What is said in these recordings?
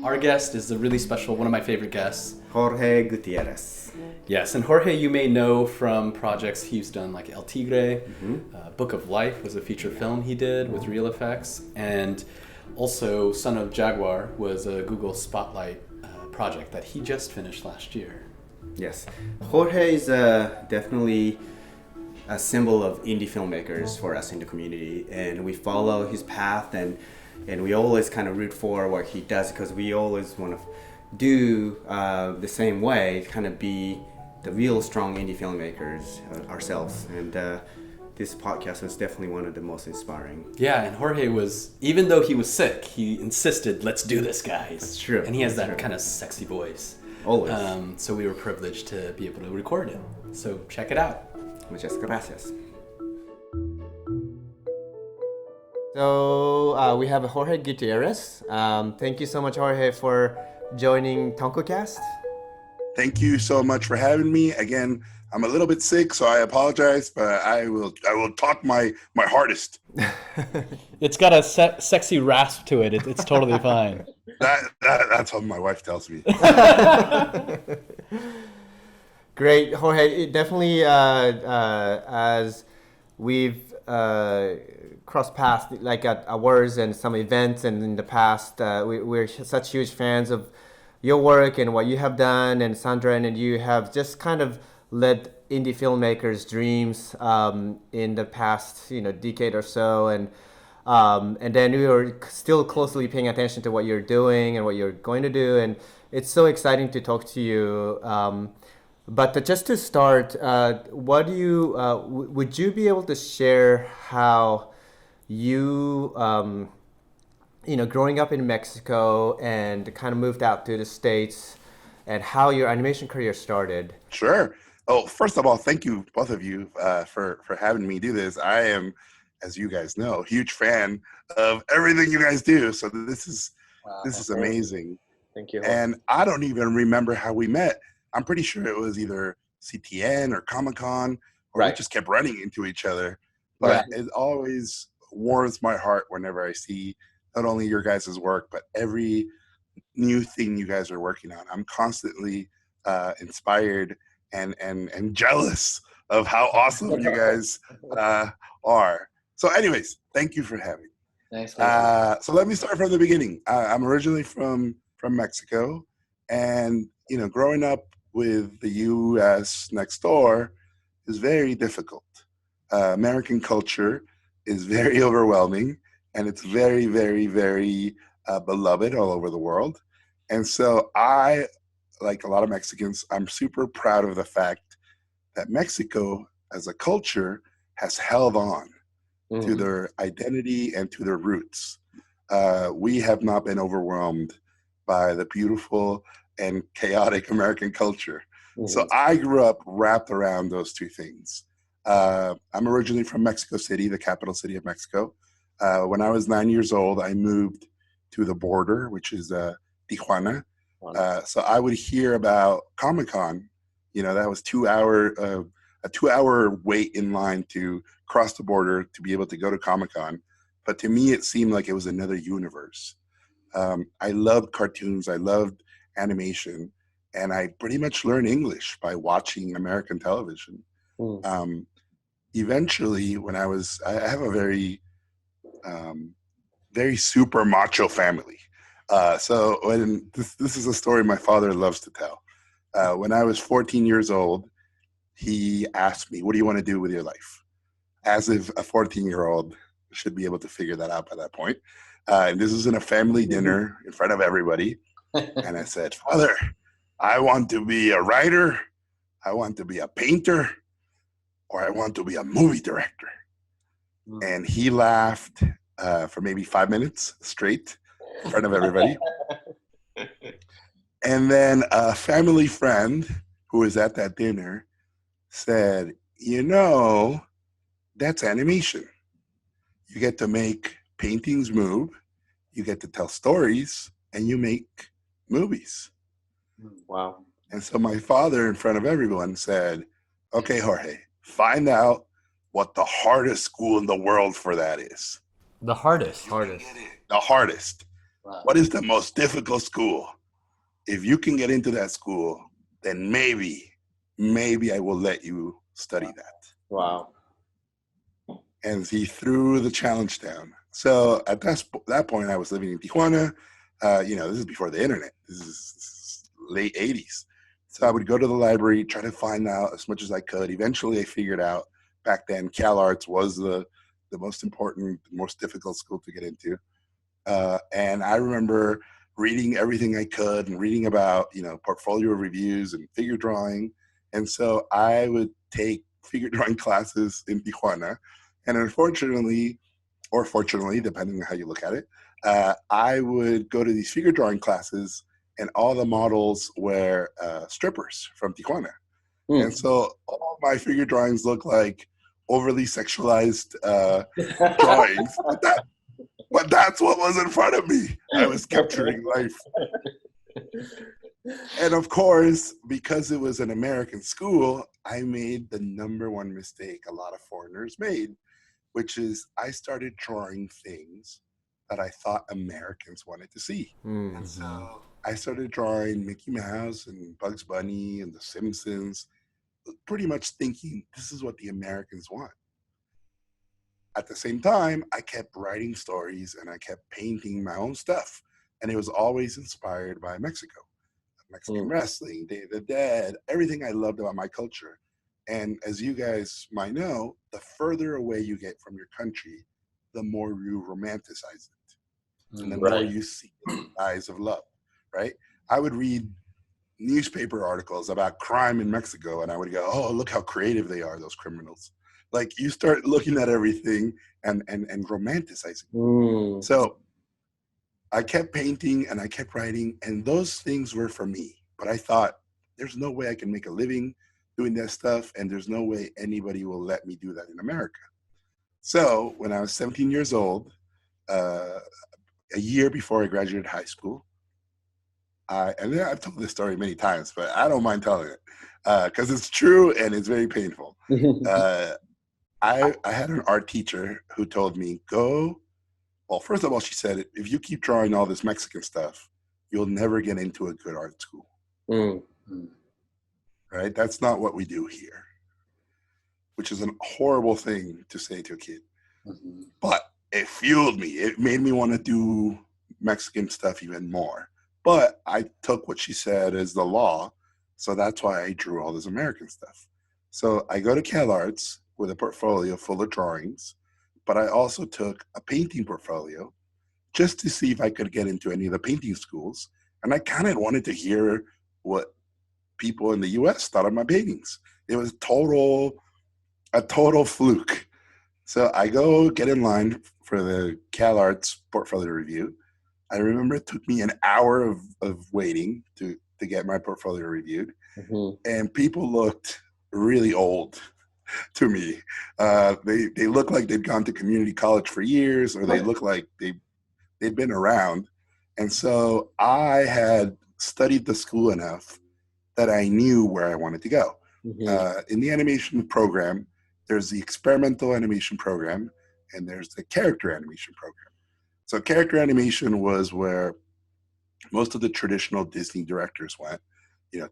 Our guest is a really special, one of my favorite guests. Jorge Gutierrez. Yes, and Jorge you may know from projects he's done like El Tigre, Book of Life was a feature film he did with real effects, and also Son of Jaguar was a Google Spotlight project that he just finished last year. Yes, Jorge is definitely a symbol of indie filmmakers for us in the community, and we follow his path and we always kind of root for what he does because we always want to do the same way, kind of be the real strong indie filmmakers ourselves. And this podcast was definitely one of the most inspiring. Yeah, and Jorge was, even though he was sick, he insisted, let's do this, guys. That's true. And he has that kind of sexy voice. Always. So we were privileged to be able to record it. So check it out. Muchas gracias. So we have Jorge Gutierrez. Thank you so much, Jorge, for joining Tonkocast. Thank you so much for having me. Again, I'm a little bit sick, so I apologize, but I will talk my hardest. It's got a sexy rasp to it. It's totally fine. That's what my wife tells me. Great, Jorge. It definitely, as we've crossed paths like at awards and some events, and in the past, we're such huge fans of your work and what you have done, and Sandra and you have just kind of led indie filmmakers' dreams in the past, decade or so, and then we were still closely paying attention to what you're doing and what you're going to do, and it's so exciting to talk to you. But just to start, what do you would you be able to share how you growing up in Mexico and kind of moved out to the States, and how your animation career started? Sure. Oh, first of all, thank you, both of you, for having me do this. I am, as you guys know, a huge fan of everything you guys do. So this is amazing. Thank you. And I don't even remember how we met. I'm pretty sure it was either CTN or Comic-Con, or we just kept running into each other. But it always warms my heart whenever I see not only your guys' work, but every new thing you guys are working on. I'm constantly inspired and jealous of how awesome you guys are. So anyways, thank you for having me. Thanks. So let me start from the beginning. I'm originally from Mexico, and growing up with the U.S. next door is very difficult. American culture is very overwhelming, and it's very, very, very beloved all over the world. And so I, like a lot of Mexicans, I'm super proud of the fact that Mexico as a culture has held on to their identity and to their roots. We have not been overwhelmed by the beautiful and chaotic American culture. So I grew up wrapped around those two things. I'm originally from Mexico City, the capital city of Mexico. When I was 9 years old, I moved to the border, which is Tijuana. So I would hear about Comic-Con. That was a 2-hour wait in line to cross the border to be able to go to Comic-Con. But to me, it seemed like it was another universe. I loved cartoons. I loved animation. And I pretty much learned English by watching American television. Eventually, when I have a very, very super macho family. So when this is a story my father loves to tell. When I was 14 years old, he asked me, "What do you want to do with your life?" As if a 14-year-old should be able to figure that out by that point. And this was in a family dinner in front of everybody. And I said, "Father, I want to be a writer, I want to be a painter, or I want to be a movie director." And he laughed for maybe 5 minutes straight in front of everybody. And then a family friend who was at that dinner said, that's animation. You get to make paintings move, you get to tell stories, and you make movies. Wow. And so my father, in front of everyone, said, "Okay, Jorge, find out what the hardest school in the world for that is. The hardest. The hardest. Wow. What is the most difficult school? If you can get into that school, then maybe I will let you study that. Wow. And he threw the challenge down. So at that point, I was living in Tijuana. This is before the internet. This is late 80s. So I would go to the library, try to find out as much as I could. Eventually, I figured out back then CalArts was the most important, most difficult school to get into. And I remember reading everything I could and reading about, portfolio reviews and figure drawing. And so I would take figure drawing classes in Tijuana. And unfortunately, or fortunately, depending on how you look at it, I would go to these figure drawing classes and all the models were strippers from Tijuana. And so all my figure drawings look like overly sexualized drawings. But that's what was in front of me. I was capturing life. And of course, because it was an American school, I made the number one mistake a lot of foreigners made, which is I started drawing things that I thought Americans wanted to see. Mm-hmm. And so I started drawing Mickey Mouse and Bugs Bunny and The Simpsons, pretty much thinking this is what the Americans want. At the same time, I kept writing stories and I kept painting my own stuff. And it was always inspired by Mexico, Mexican wrestling, Day of the Dead, everything I loved about my culture. And as you guys might know, the further away you get from your country, the more you romanticize it. And the more you see the eyes of love, right? I would read newspaper articles about crime in Mexico and I would go, oh, look how creative they are, those criminals. Like you start looking at everything and romanticizing. So I kept painting and I kept writing and those things were for me. But I thought there's no way I can make a living doing that stuff and there's no way anybody will let me do that in America. So when I was 17 years old, a year before I graduated high school, and I've told this story many times, but I don't mind telling it because it's true and it's very painful. I had an art teacher who told me, well, first of all, she said, if you keep drawing all this Mexican stuff, you'll never get into a good art school. Right? That's not what we do here, which is a horrible thing to say to a kid. But it fueled me. It made me want to do Mexican stuff even more. But I took what she said as the law, so that's why I drew all this American stuff. So I go to CalArts with a portfolio full of drawings, but I also took a painting portfolio just to see if I could get into any of the painting schools. And I kind of wanted to hear what people in the US thought of my paintings. It was a total fluke. So I go get in line for the CalArts portfolio review. I remember it took me an hour of waiting to get my portfolio reviewed. And people looked really old to me. They looked like they'd gone to community college for years, or they looked like they'd been around. And so I had studied the school enough that I knew where I wanted to go. In the animation program, there's the experimental animation program, and there's the character animation program. So character animation was where most of the traditional Disney directors went.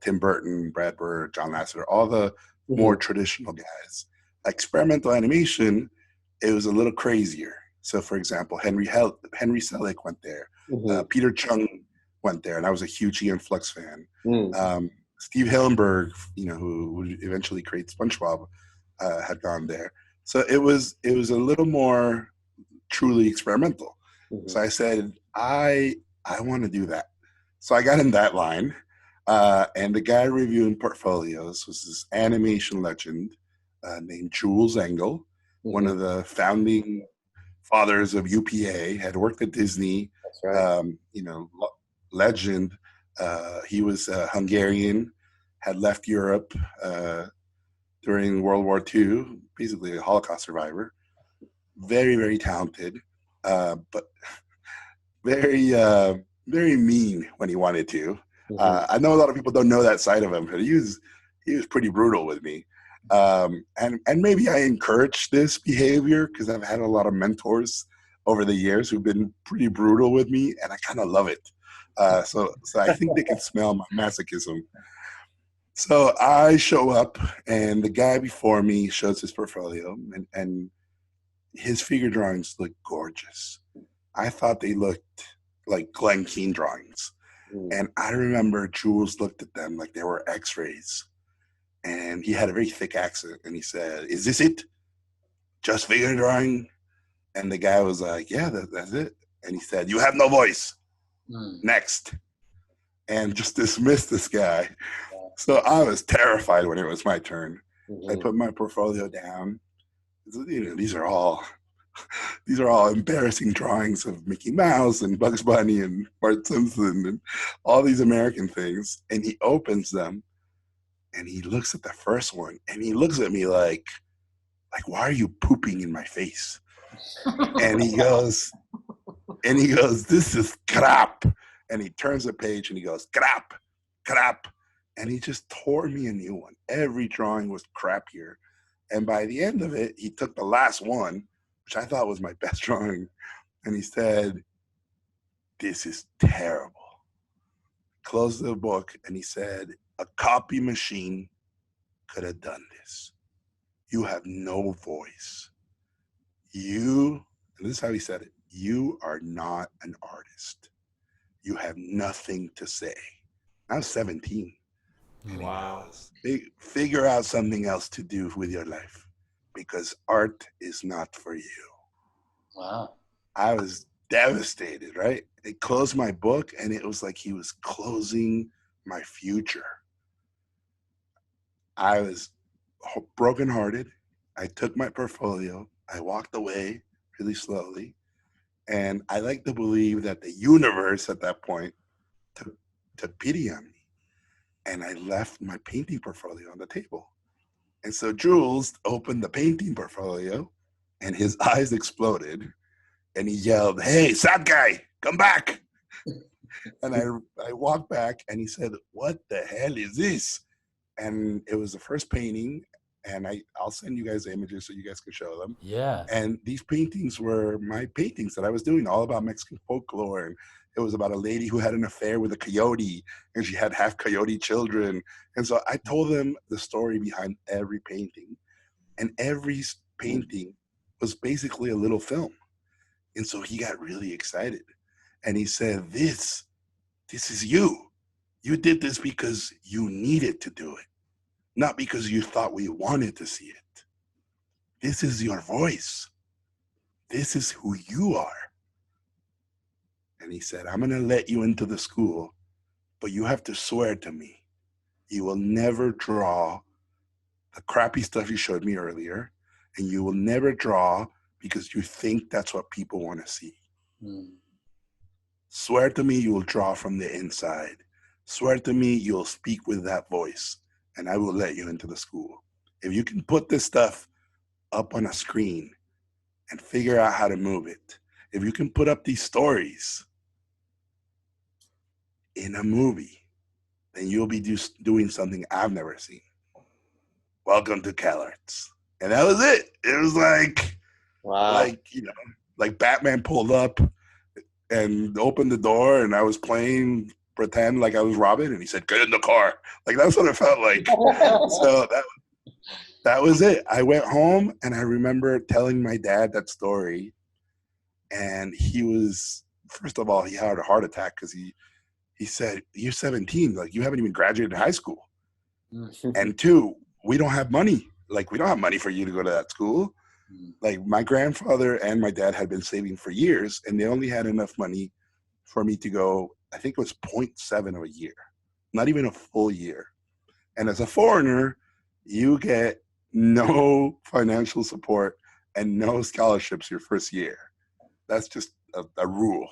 Tim Burton, Brad Bird, John Lasseter, all the more traditional guys. Experimental animation, it was a little crazier. So, for example, Henry Selick went there. Peter Chung went there, and I was a huge Ian Flux fan. Steve Hillenburg, who would eventually create SpongeBob, had gone there. So it was a little more truly experimental. So I said, I want to do that. So I got in that line. And the guy reviewing portfolios was this animation legend named Jules Engel, one of the founding fathers of UPA, had worked at Disney. That's right. Legend. He was Hungarian, had left Europe during World War II, basically a Holocaust survivor. Very, very talented, but very, very mean when he wanted to. I know a lot of people don't know that side of him, but he was pretty brutal with me. And maybe I encourage this behavior because I've had a lot of mentors over the years who've been pretty brutal with me, and I kind of love it. So I think they can smell my masochism. So I show up, and the guy before me shows his portfolio, and his figure drawings look gorgeous. I thought they looked like Glen Keane drawings. And I remember Jules looked at them like they were x-rays. And he had a very thick accent, and he said, "Is this it? Just figure drawing?" And the guy was like, "Yeah, that's it." And he said, "You have no voice. Next." And just dismissed this guy. So I was terrified when it was my turn. I put my portfolio down. You know, these are all embarrassing drawings of Mickey Mouse and Bugs Bunny and Bart Simpson and all these American things. And he opens them, and he looks at the first one, and he looks at me like, "Why are you pooping in my face?" And he goes, "This is crap." And he turns the page and he goes, "Crap, crap." And he just tore me a new one. Every drawing was crappier. And by the end of it, he took the last one, which I thought was my best drawing, and he said, "This is terrible." Closed the book, and he said, "A copy machine could have done this. You have no voice. And this is how he said it, you are not an artist. You have nothing to say." I was 17. Wow. Figure out something else to do with your life because art is not for you. Wow. I was devastated, right? It closed my book, and it was like he was closing my future. I was brokenhearted. I took my portfolio. I walked away really slowly. And I like to believe that the universe at that point took pity on me. And I left my painting portfolio on the table. And so Jules opened the painting portfolio, and his eyes exploded. And he yelled, "Hey, sad guy, come back." And I walked back, and he said, "What the hell is this?" And it was the first painting, and I'll send you guys the images so you guys can show them. Yeah. And these paintings were my paintings that I was doing, all about Mexican folklore. And it was about a lady who had an affair with a coyote, and she had half coyote children. And so I told them the story behind every painting, and every painting was basically a little film. And so he got really excited, and he said, this is you. You did this because you needed to do it, not because you thought we wanted to see it. This is your voice. This is who you are." And he said, "I'm going to let you into the school, but you have to swear to me you will never draw the crappy stuff you showed me earlier, and you will never draw because you think that's what people want to see. Swear to me you will draw from the inside. Swear to me you'll speak with that voice, and I will let you into the school. If you can put this stuff up on a screen and figure out how to move it, if you can put up these stories in a movie, then you'll be doing something I've never seen. Welcome to CalArts." And that was it. It was like, Wow. like Batman pulled up and opened the door, and I was playing pretend like I was Robin, and he said, "Get in the car." Like, that's what it felt like. So that was it. I went home, and I remember telling my dad that story, and he was, first of all, he had a heart attack because he said, "You're 17, like you haven't even graduated high school." And two, we don't have money. Like, we don't have money for you to go to that school. Like, my grandfather and my dad had been saving for years, and they only had enough money for me to go, I think it was 0.7 of a year, not even a full year. And as a foreigner, you get no financial support and no scholarships your first year. That's just a rule.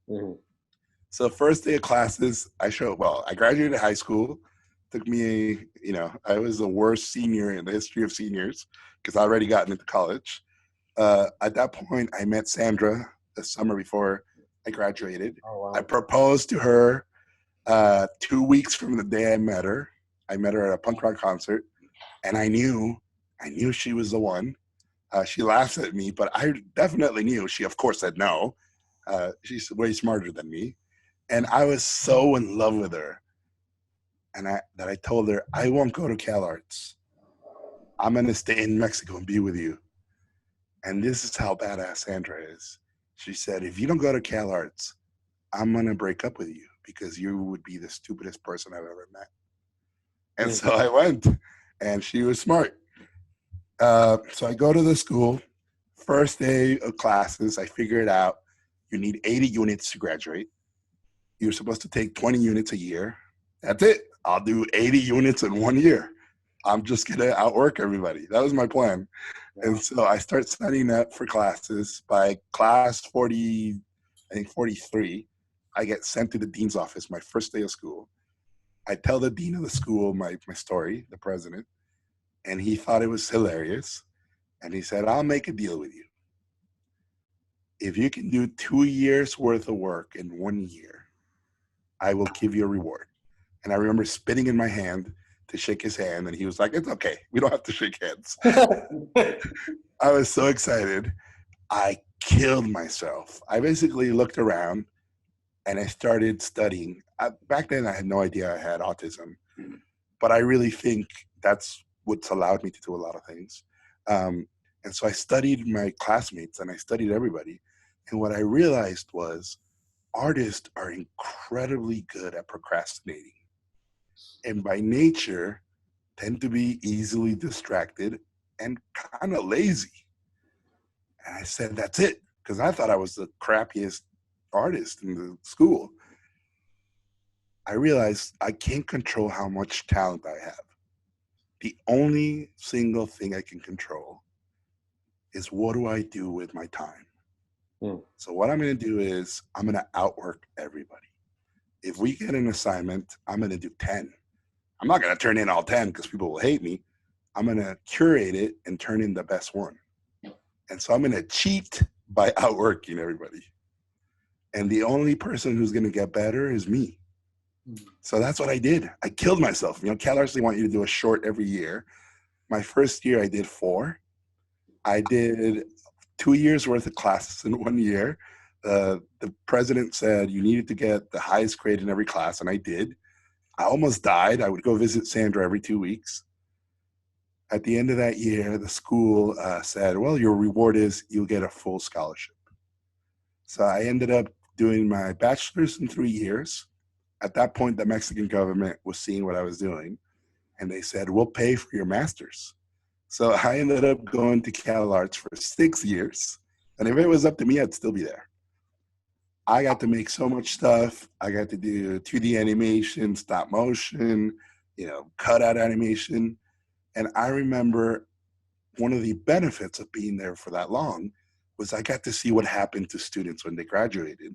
Mm-hmm. So first day of classes, I graduated high school. Took me, I was the worst senior in the history of seniors because I already gotten into college. At that point, I met Sandra the summer before I graduated. Oh, wow. I proposed to her 2 weeks from the day I met her. I met her at a punk rock concert, And I knew she was the one. She laughs at me, but I definitely knew. She, of course, said no. She's way smarter than me. And I was so in love with her. And I told her, I won't go to CalArts. I'm going to stay in Mexico and be with you. And this is how badass Sandra is. She said, if you don't go to CalArts, I'm going to break up with you because you would be the stupidest person I've ever met. And so I went, and she was smart. So I go to the school. First day of classes, I figure it out. You need 80 units to graduate. You're supposed to take 20 units a year. That's it. I'll do 80 units in 1 year. I'm just going to outwork everybody. That was my plan. And so I start signing up for classes. By class 40, I think 43, I get sent to the dean's office my first day of school. I tell the dean of the school my story, the president, and he thought it was hilarious. And he said, I'll make a deal with you. If you can do 2 years worth of work in 1 year, I will give you a reward. And I remember spitting in my hand to shake his hand, and he was like, it's okay. We don't have to shake hands. I was so excited. I killed myself. I basically looked around, and I started studying. Back then, I had no idea I had autism, but I really think that's what's allowed me to do a lot of things. And so I studied my classmates, and I studied everybody. And what I realized was artists are incredibly good at procrastinating. And by nature, tend to be easily distracted and kind of lazy. And I said, that's it, because I thought I was the crappiest artist in the school. I realized I can't control how much talent I have. The only single thing I can control is what do I do with my time? So what I'm going to do is I'm going to outwork everybody. If we get an assignment, I'm going to do 10. I'm not going to turn in all 10 because people will hate me. I'm going to curate it and turn in the best one. And so I'm going to cheat by outworking everybody. And the only person who's going to get better is me. So that's what I did. I killed myself. CalArts, they want you to do a short every year. My first year, I did 4. I did 2 years worth of classes in 1 year. The president said you needed to get the highest grade in every class, and I did. I almost died. I would go visit Sandra every 2 weeks. At the end of that year, the school said, well, your reward is you'll get a full scholarship. So I ended up doing my bachelor's in 3 years. At that point, the Mexican government was seeing what I was doing, and they said, we'll pay for your master's. So I ended up going to CalArts for 6 years. And if it was up to me, I'd still be there. I got to make so much stuff. I got to do 2D animation, stop motion, cutout animation. And I remember one of the benefits of being there for that long was I got to see what happened to students when they graduated.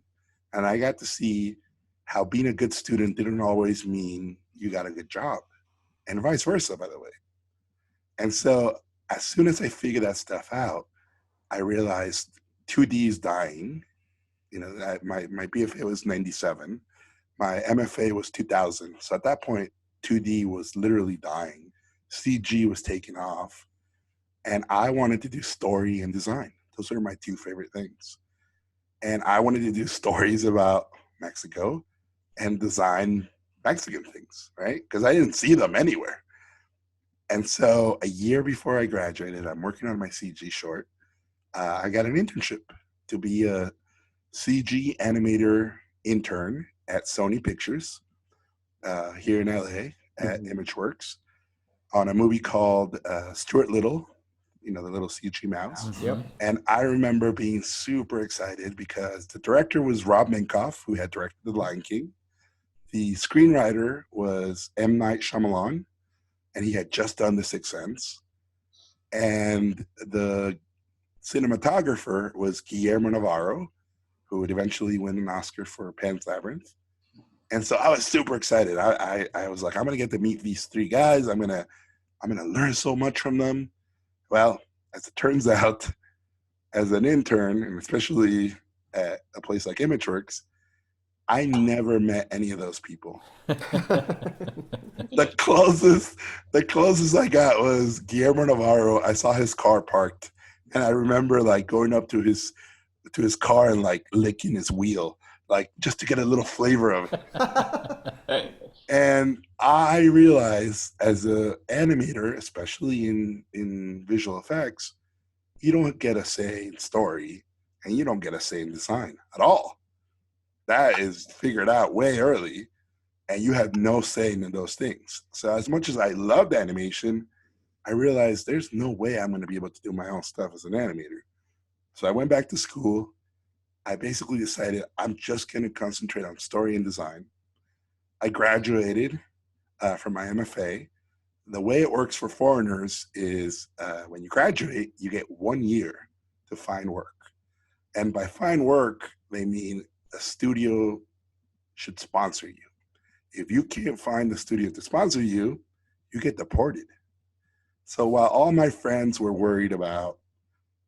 And I got to see how being a good student didn't always mean you got a good job, and vice versa, by the way. And so as soon as I figured that stuff out, I realized 2D is dying. My BFA was 97. My MFA was 2000. So at that point, 2D was literally dying. CG was taking off. And I wanted to do story and design. Those are my 2 favorite things. And I wanted to do stories about Mexico and design Mexican things, right? Because I didn't see them anywhere. And so a year before I graduated, I'm working on my CG short. I got an internship to be a CG animator intern at Sony Pictures here in LA at ImageWorks on a movie called Stuart Little, the little CG mouse. Yep. And I remember being super excited because the director was Rob Minkoff, who had directed The Lion King. The screenwriter was M. Night Shyamalan, and he had just done The Sixth Sense. And the cinematographer was Guillermo Navarro, who would eventually win an Oscar for Pan's Labyrinth. And so I was super excited. I was like, I'm gonna get to meet these 3 guys. I'm gonna learn so much from them. Well, as it turns out, as an intern, and especially at a place like ImageWorks, I never met any of those people. The closest I got was Guillermo Navarro. I saw his car parked, and I remember like going up to his car and like licking his wheel, like just to get a little flavor of it. And I realized as an animator, especially in visual effects, you don't get a say in story and you don't get a say in design at all. That is figured out way early, and you have no say in those things. So as much as I loved animation, I realized there's no way I'm going to be able to do my own stuff as an animator. So I went back to school. I basically decided I'm just going to concentrate on story and design. I graduated from my MFA. The way it works for foreigners is when you graduate, you get 1 year to find work. And by find work, they mean a studio should sponsor you. If you can't find the studio to sponsor you, you get deported. So while all my friends were worried about,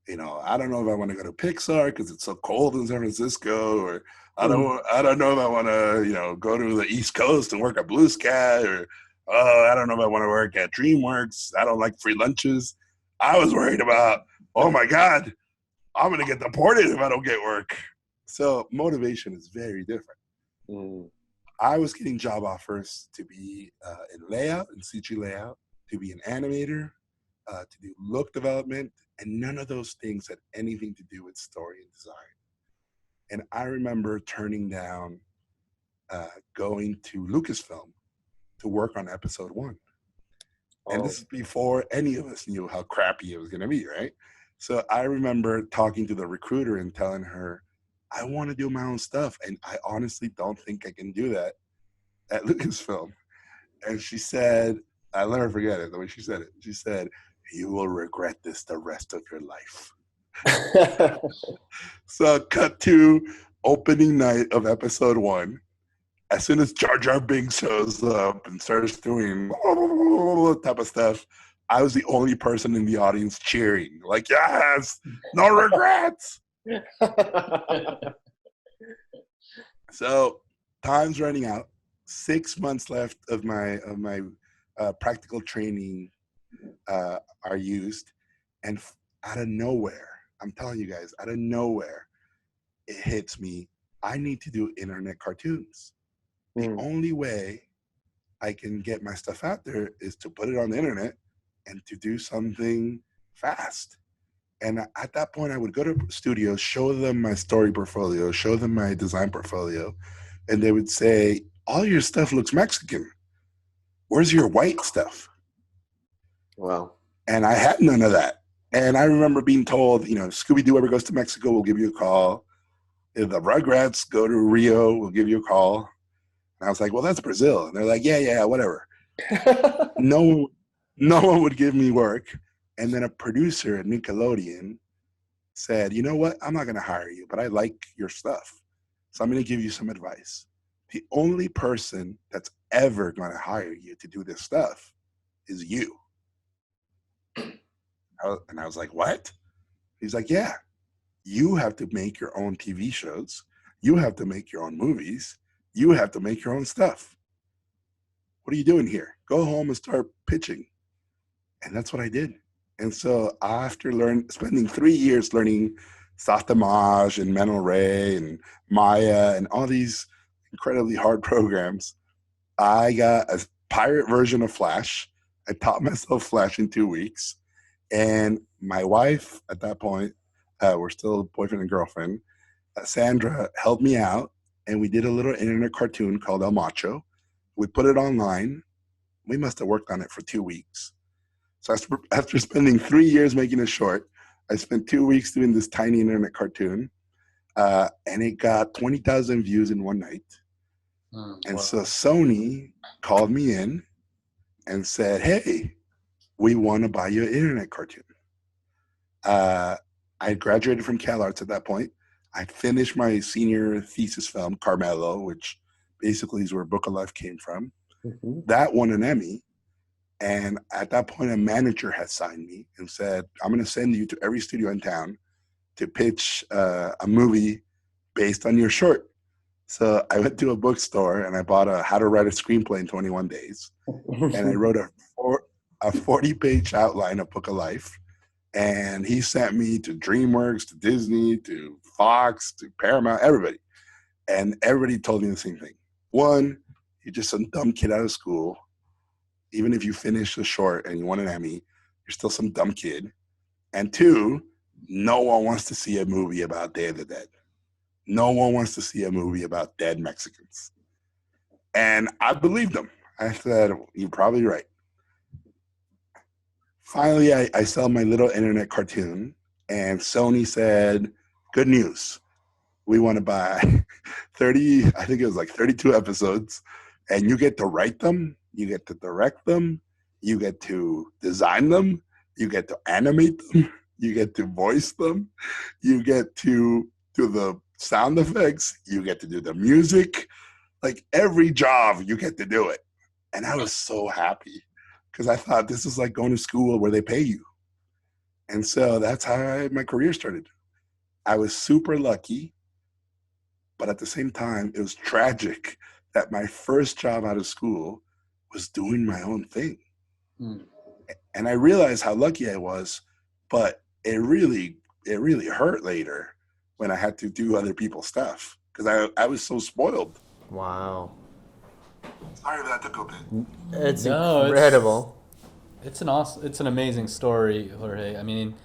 I don't know if I want to go to Pixar because it's so cold in San Francisco, or I don't know if I want to, go to the East Coast and work at Blue Sky, or I don't know if I want to work at DreamWorks. I don't like free lunches. I was worried about, oh my God, I'm going to get deported if I don't get work. So motivation is very different. I was getting job offers to be in layout and CG layout, to be an animator, to do look development, and none of those things had anything to do with story and design. And I remember turning down going to Lucasfilm to work on episode 1. And this is before any of us knew how crappy it was going to be, right? So I remember talking to the recruiter and telling her, I want to do my own stuff, and I honestly don't think I can do that at Lucasfilm. And she said, I'll never forget it, the way she said it. She said, you will regret this the rest of your life. So cut to opening night of episode 1. As soon as Jar Jar Binks shows up and starts doing type of stuff, I was the only person in the audience cheering. Like, yes, no regrets. So time's running out. 6 months left of my practical training are used, and out of nowhere, I'm telling you guys, out of nowhere, it hits me. I need to do internet cartoons. The only way I can get my stuff out there is to put it on the internet and to do something fast. And at that point, I would go to studios, show them my story portfolio, show them my design portfolio, and they would say, all your stuff looks Mexican. Where's your white stuff? Wow. And I had none of that. And I remember being told, if Scooby-Doo ever goes to Mexico, we'll give you a call. If the Rugrats go to Rio, we'll give you a call. And I was like, well, that's Brazil. And they're like, yeah, whatever. No one would give me work. And then a producer at Nickelodeon said, you know what? I'm not going to hire you, but I like your stuff. So I'm going to give you some advice. The only person that's ever going to hire you to do this stuff is you. And I was like, what? He's like, yeah, you have to make your own TV shows. You have to make your own movies. You have to make your own stuff. What are you doing here? Go home and start pitching. And that's what I did. And so after spending 3 years learning Softimage and Mental Ray and Maya and all these incredibly hard programs, I got a pirate version of Flash. I taught myself Flash in 2 weeks. And my wife at that point, we're still boyfriend and girlfriend, Sandra helped me out. And we did a little internet cartoon called El Macho. We put it online. We must have worked on it for 2 weeks. So after spending 3 years making a short, I spent 2 weeks doing this tiny internet cartoon. And it got 20,000 views in one night. And so Sony called me in and said, hey, we want to buy you an internet cartoon. I graduated from CalArts at that point. I finished my senior thesis film, Carmelo, which basically is where Book of Life came from. That won an Emmy. And at that point, a manager had signed me and said, I'm going to send you to every studio in town to pitch a movie based on your short. So I went to a bookstore and I bought a How to Write a Screenplay in 21 Days. And I wrote a 40-page outline of Book of Life. And he sent me to DreamWorks, to Disney, to Fox, to Paramount, everybody. And everybody told me the same thing. One, you're just some dumb kid out of school. Even if you finish the short and you won an Emmy, you're still some dumb kid. And two, no one wants to see a movie about Day of the Dead. No one wants to see a movie about dead Mexicans. And I believed him. I said, you're probably right. Finally, I sell my little internet cartoon, and Sony said, good news. We want to buy 30, I think it was like 32 episodes, and you get to write them, you get to direct them, you get to design them, you get to animate them, you get to voice them, you get to do the sound effects, you get to do the music, like every job you get to do it. And I was so happy because I thought this is like going to school where they pay you. And so that's how my career started. I was super lucky, but at the same time, it was tragic that my first job out of school was doing my own thing. Mm. And I realized how lucky I was, but it really hurt later when I had to do other people's stuff because I was so spoiled. Wow. Sorry if that took a bit. It's incredible. It's an amazing story, Jorge. I mean,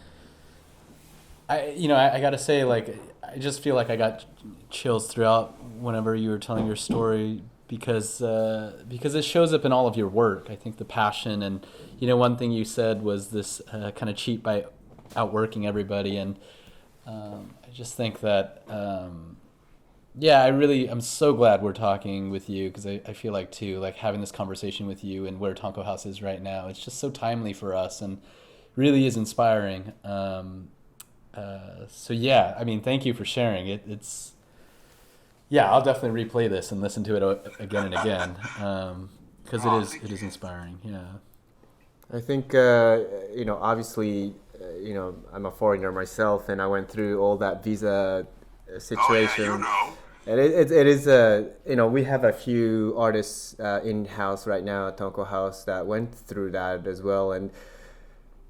I gotta say, like, I just feel like I got chills throughout whenever you were telling your story because it shows up in all of your work. I think the passion and, one thing you said was this kind of cheat by outworking everybody. And I just think that, I'm so glad we're talking with you because I feel like too, like having this conversation with you and where Tonko House is right now, it's just so timely for us and really is inspiring. Thank you for sharing it. I'll definitely replay this and listen to it again and again because it is inspiring. Yeah. I think, obviously, I'm a foreigner myself and I went through all that visa situation. And it is we have a few artists in-house right now at Tonko House that went through that as well. And,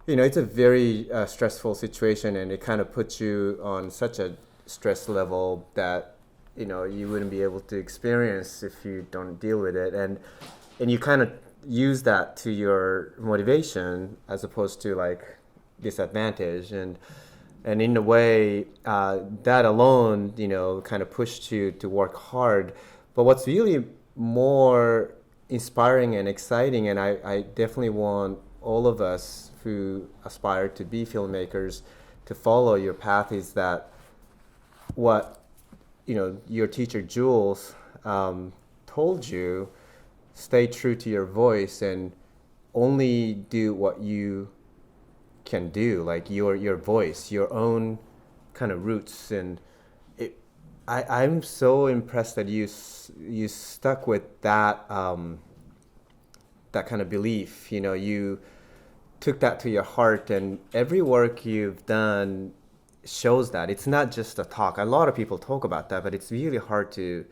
it's a very stressful situation and it kind of puts you on such a stress level that, you wouldn't be able to experience if you don't deal with it. And you kind of use that to your motivation as opposed to like disadvantage. And in a way, that alone, kind of pushed you to work hard. But what's really more inspiring and exciting, and I definitely want all of us who aspire to be filmmakers to follow your path, is that what, your teacher Jules told you, stay true to your voice and only do what you can do, like your voice, your own kind of roots. And I'm so impressed that you stuck with that that kind of belief. You took that to your heart, and every work you've done shows that. It's not just a talk. A lot of people talk about that, but it's really hard to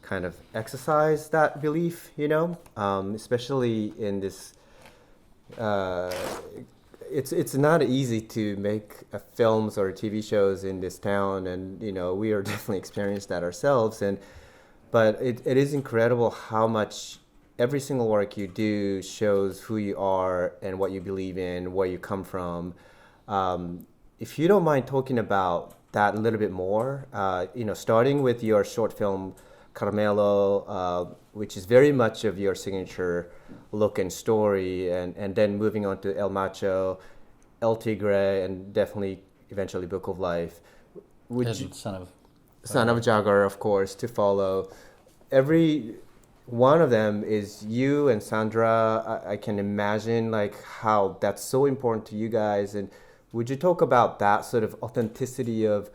kind of exercise that belief, especially in this it's not easy to make films or TV shows in this town, and we are definitely experienced that ourselves. But it is incredible how much every single work you do shows who you are and what you believe in, where you come from. If you don't mind talking about that a little bit more, starting with your short film Carmelo, which is very much of your signature look and story, and then moving on to El Macho, El Tigre, and definitely eventually Book of Life. Son of Jaguar, of course, to follow. Every one of them is you and Sandra. I can imagine like how that's so important to you guys. And would you talk about that sort of authenticity of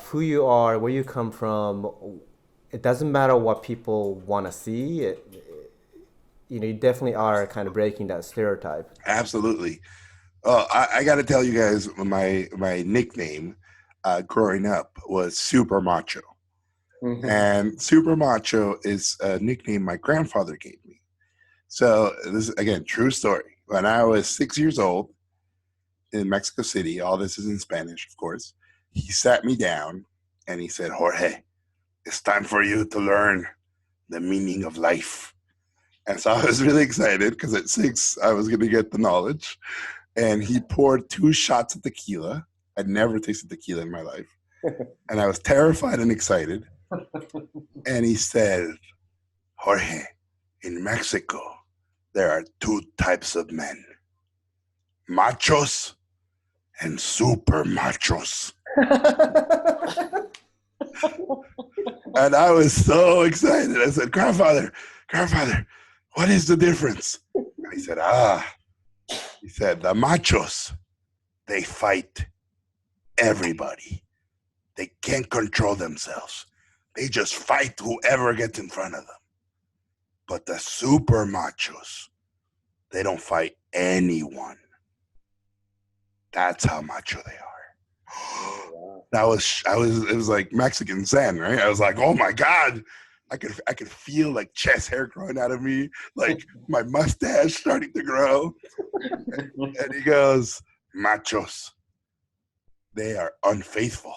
who you are, where you come from? It doesn't matter what people want to see. You definitely are kind of breaking that stereotype. Absolutely. I got to tell you guys, my nickname growing up was Super Macho. And super macho is a nickname my grandfather gave me. So this is, again, true story. When I was 6 years old in Mexico City, all this is in Spanish, of course, he sat me down and he said, Jorge, it's time for you to learn the meaning of life. And so I was really excited because at 6, I was going to get the knowledge. And he poured 2 shots of tequila. I'd never tasted tequila in my life. And I was terrified and excited. And he said, Jorge, in Mexico, there are 2 types of men, machos and super machos. And I was so excited. I said, grandfather, what is the difference? And he said, he said, the machos, they fight everybody. They can't control themselves. They just fight whoever gets in front of them. But the super machos, they don't fight anyone. That's how macho they are. It was like Mexican Zen, right? I was like, oh my God. I could feel like chest hair growing out of me, like my mustache starting to grow. And he goes, machos, they are unfaithful.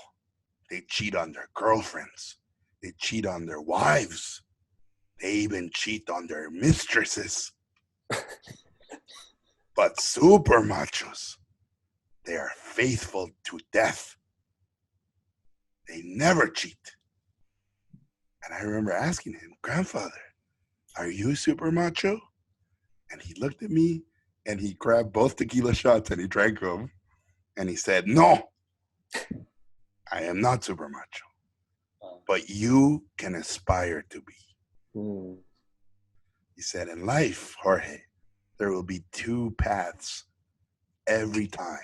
They cheat on their girlfriends. They cheat on their wives. They even cheat on their mistresses. But super machos, they are faithful to death. They never cheat. And I remember asking him, grandfather, are you super macho? And he looked at me and he grabbed both tequila shots and he drank them. And he said, no, I am not super macho, but you can aspire to be. He said, in life, Jorge, there will be 2 paths every time.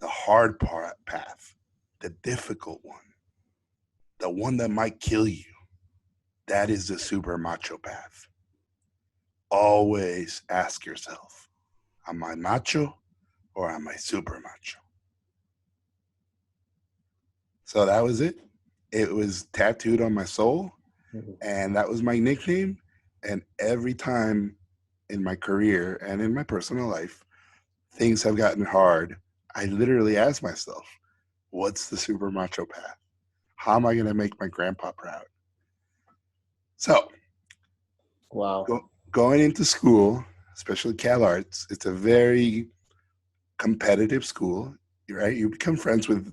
The hard path, the difficult one, the one that might kill you, that is the super macho path. Always ask yourself, am I macho or am I super macho? So that was it. It was tattooed on my soul, and that was my nickname. And every time in my career and in my personal life, things have gotten hard. I literally ask myself, what's the super macho path? How am I going to make my grandpa proud? So, Wow. Going into school, especially Cal Arts, it's a very competitive school, right? You become friends with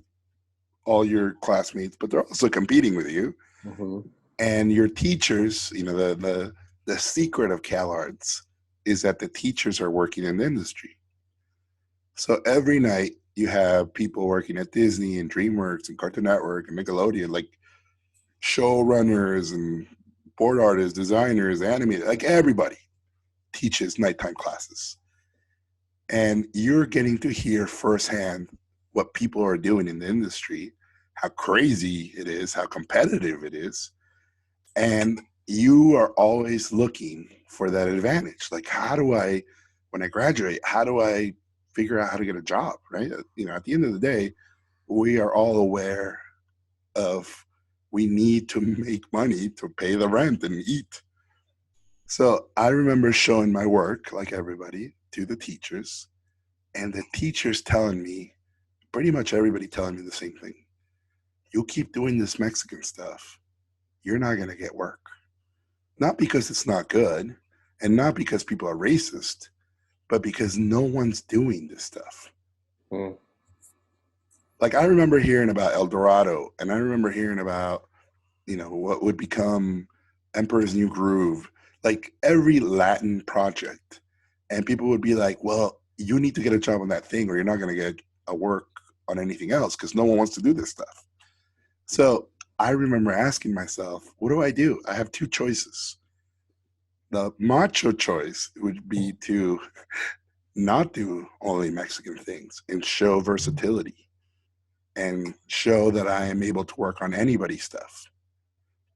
all your classmates, but they're also competing with you. And your teachers, you know, the secret of Cal Arts is that the teachers are working in the industry. So every night you have people working at Disney and DreamWorks and Cartoon Network and Nickelodeon, like showrunners and board artists, designers, animators, like everybody teaches nighttime classes. And you're getting to hear firsthand what people are doing in the industry, how crazy it is, how competitive it is. And you are always looking for that advantage. Like, when I graduate, how do I figure out how to get a job, right? You know, at the end of the day, we are all aware of we need to make money to pay the rent and eat. So I remember showing my work, like everybody, to the teachers, and the teachers telling me, pretty much everybody telling me the same thing. You keep doing this Mexican stuff, you're not going to get work. Not because it's not good, and not because people are racist, but because no one's doing this stuff. Like, I remember hearing about El Dorado, and I remember hearing about, you know, what would become Emperor's New Groove, like every Latin project. And people would be like, well, you need to get a job on that thing or you're not going to get a work on anything else because no one wants to do this stuff. So I remember asking myself, what do? I have 2 choices. The macho choice would be to not do only Mexican things and show versatility and show that I am able to work on anybody's stuff.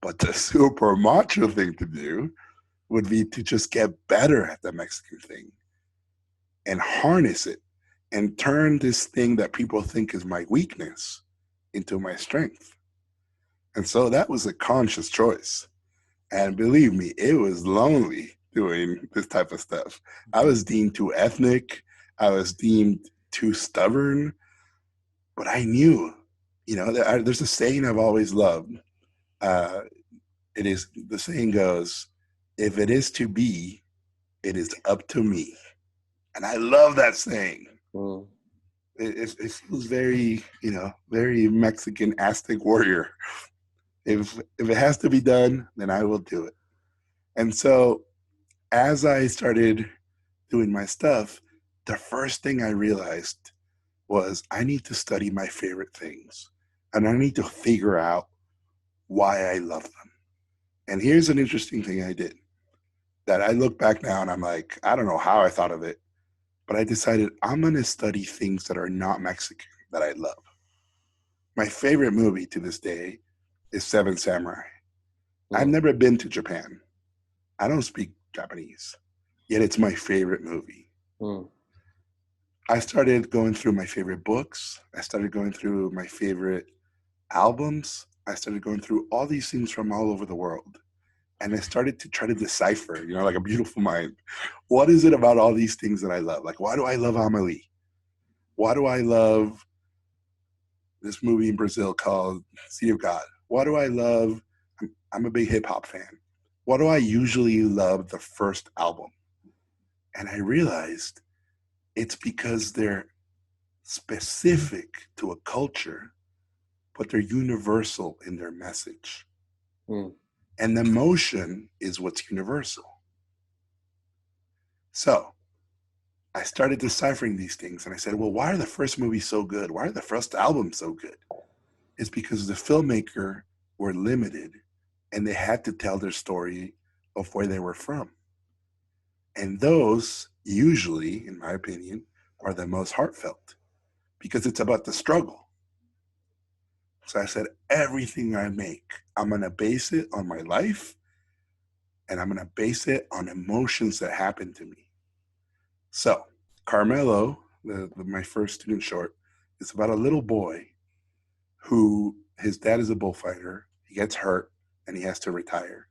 But the super macho thing to do would be to just get better at the Mexican thing and harness it and turn this thing that people think is my weakness into my strength. And so that was a conscious choice. And believe me, it was lonely doing this type of stuff. I was deemed too ethnic. I was deemed too stubborn. But I knew, there's a saying I've always loved. The saying goes, if it is to be, it is up to me. And I love that saying. Mm. It feels very, very Mexican Aztec warrior. If it has to be done, then I will do it. And so as I started doing my stuff, the first thing I realized was I need to study my favorite things. And I need to figure out why I love them. And here's an interesting thing I did that I look back now and I'm like, I don't know how I thought of it, but I decided I'm going to study things that are not Mexican that I love. My favorite movie to this day is Seven Samurai. I've never been to Japan. I don't speak Japanese, yet it's my favorite movie. I started going through my favorite books. I started going through my favorite albums. I started going through all these things from all over the world. And I started to try to decipher, like a beautiful mind. What is it about all these things that I love? Like, why do I love Amelie? Why do I love this movie in Brazil called City of God? Why do I love, I'm a big hip hop fan. Why do I usually love the first album? And I realized it's because they're specific to a culture, but they're universal in their message. And the emotion is what's universal. So I started deciphering these things and I said, well, why are the first movies so good? Why are the first albums so good? It's because the filmmaker were limited and they had to tell their story of where they were from. And those usually, in my opinion, are the most heartfelt because it's about the struggle. So I said, everything I make, I'm going to base it on my life and I'm going to base it on emotions that happen to me. So Carmelo, my first student short, is about a little boy who his dad is a bullfighter. He gets hurt and he has to retire.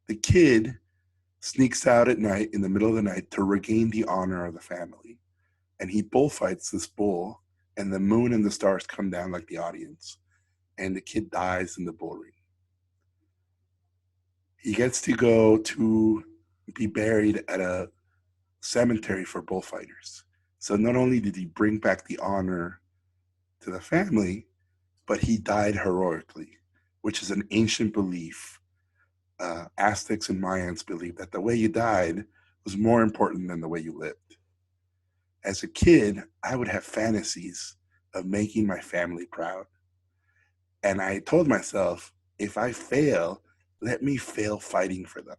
The kid sneaks out at night in the middle of the night to regain the honor of the family. And he bullfights this bull and the moon and the stars come down like the audience. And the kid dies in the bull ring. He gets to go to be buried at a cemetery for bullfighters. So not only did he bring back the honor to the family, but he died heroically, which is an ancient belief. Aztecs and Mayans believed that the way you died was more important than the way you lived. As a kid, I would have fantasies of making my family proud. And I told myself, if I fail, let me fail fighting for them.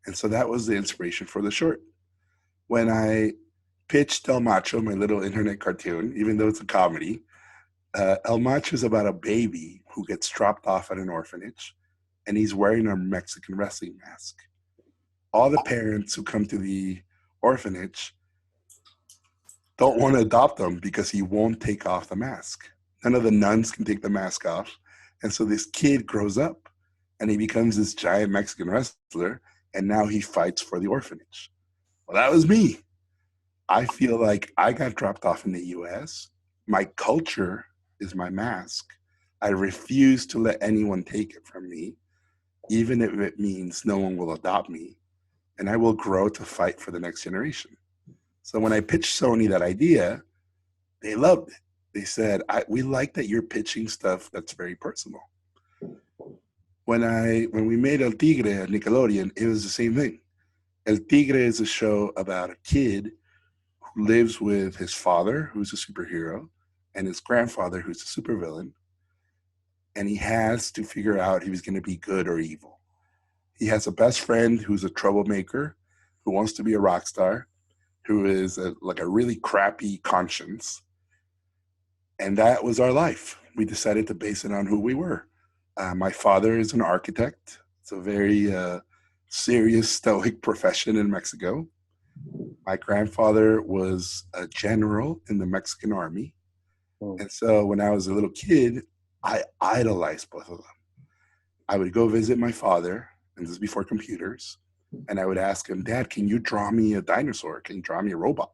And so that was the inspiration for the short. When I pitched El Macho, my little internet cartoon, even though it's a comedy, El Macho is about a baby who gets dropped off at an orphanage, and he's wearing a Mexican wrestling mask. All the parents who come to the orphanage don't want to adopt him because he won't take off the mask. None of the nuns can take the mask off. And so this kid grows up and he becomes this giant Mexican wrestler, and now he fights for the orphanage. Well, that was me. I feel like I got dropped off in the US. My culture is my mask. I refuse to let anyone take it from me, even if it means no one will adopt me. And I will grow to fight for the next generation. So when I pitched Sony that idea, they loved it. They said, we like that you're pitching stuff that's very personal. When we made El Tigre at Nickelodeon, it was the same thing. El Tigre is a show about a kid who lives with his father, who's a superhero, and his grandfather, who's a supervillain. And he has to figure out if he's going to be good or evil. He has a best friend who's a troublemaker, who wants to be a rock star, who is like a really crappy conscience. And that was our life. We decided to base it on who we were. My father is an architect. It's a very serious, stoic profession in Mexico. My grandfather was a general in the Mexican army. And so when I was a little kid, I idolized both of them. I would go visit my father, and this is before computers, and I would ask him, Dad, can you draw me a dinosaur? Can you draw me a robot?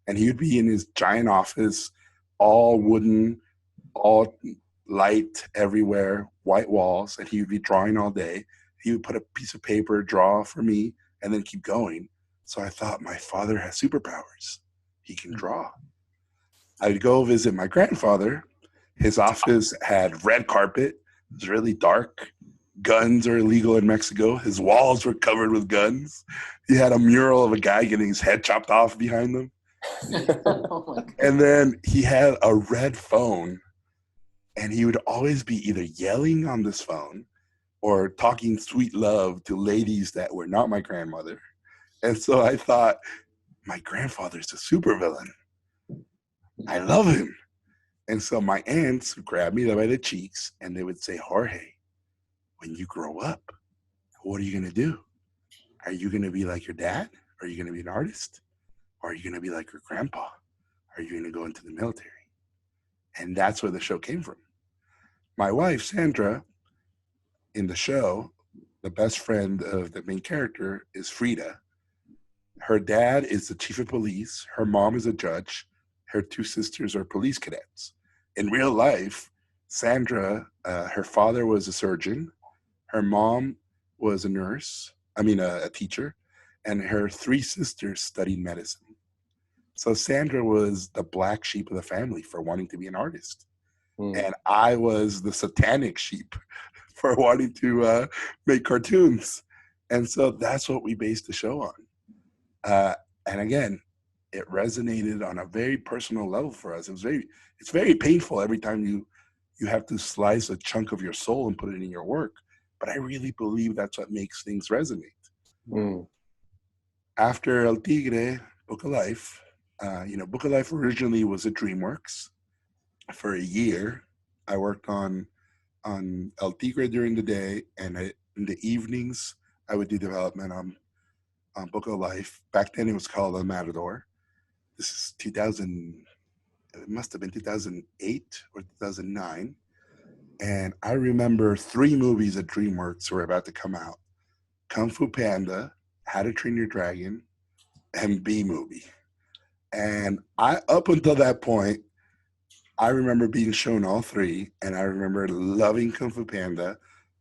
And he would be in his giant office, all wooden, all light everywhere, white walls, and he would be drawing all day. He would put a piece of paper, draw for me, and then keep going. So I thought, my father has superpowers. He can draw. I would go visit my grandfather. His office had red carpet. It was really dark. Guns are illegal in Mexico. His walls were covered with guns. He had a mural of a guy getting his head chopped off behind him. Oh my God. And then he had a red phone, and he would always be either yelling on this phone or talking sweet love to ladies that were not my grandmother. And so I thought, my grandfather's a supervillain. I love him. And so my aunts would grab me by the cheeks and they would say, Jorge, when you grow up, what are you going to do? Are you going to be like your dad? Are you going to be an artist? Or are you going to be like your grandpa? Are you going to go into the military? And that's where the show came from. My wife, Sandra, in the show, the best friend of the main character is Frida. Her dad is the chief of police. Her mom is a judge. Her two sisters are police cadets. In real life, Sandra, her father was a surgeon. Her mom was a teacher. And her three sisters studied medicine. So Sandra was the black sheep of the family for wanting to be an artist. And I was the satanic sheep for wanting to make cartoons. And so that's what we based the show on. And again, it resonated on a very personal level for us. It's very painful every time you have to slice a chunk of your soul and put it in your work. But I really believe that's what makes things resonate. After El Tigre, Book of Life, Book of Life originally was at DreamWorks. For a year, I worked on El Tigre during the day, and in the evenings, I would do development on Book of Life. Back then, it was called El Matador. This is 2000. It must have been 2008 or 2009. And I remember 3 movies at DreamWorks were about to come out: Kung Fu Panda, How to Train Your Dragon, and B Movie. And up until that point, I remember being shown all 3, and I remember loving Kung Fu Panda,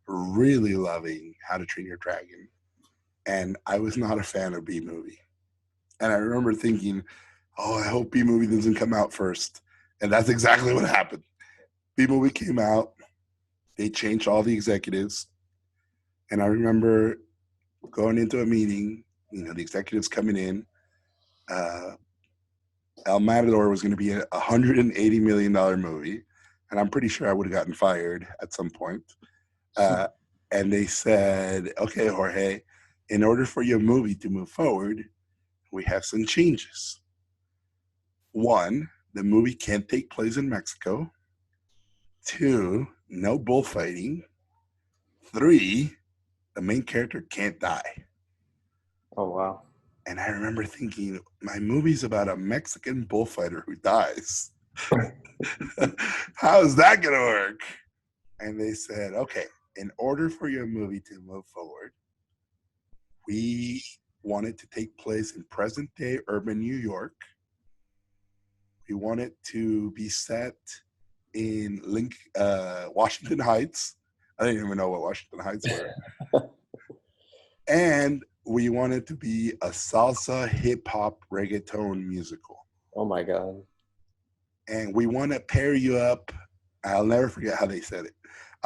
really loving How to Train Your Dragon, and I was not a fan of B Movie. And I remember thinking, oh, I hope B Movie doesn't come out first. And that's exactly what happened. B Movie came out. They changed all the executives. And I remember going into a meeting, the executives coming in. El Matador was going to be a $180 million movie. And I'm pretty sure I would have gotten fired at some point. And they said, okay, Jorge, in order for your movie to move forward, we have some changes. 1, the movie can't take place in Mexico. 2, no bullfighting. 3, the main character can't die. Oh, wow. And I remember thinking, my movie's about a Mexican bullfighter who dies. How is that going to work? And they said, okay, in order for your movie to move forward, we want it to take place in present-day urban New York. We want it to be set in Washington Heights. I didn't even know what Washington Heights were. And we want it to be a salsa, hip-hop, reggaeton musical. Oh, my God. And we want to pair you up. I'll never forget how they said it.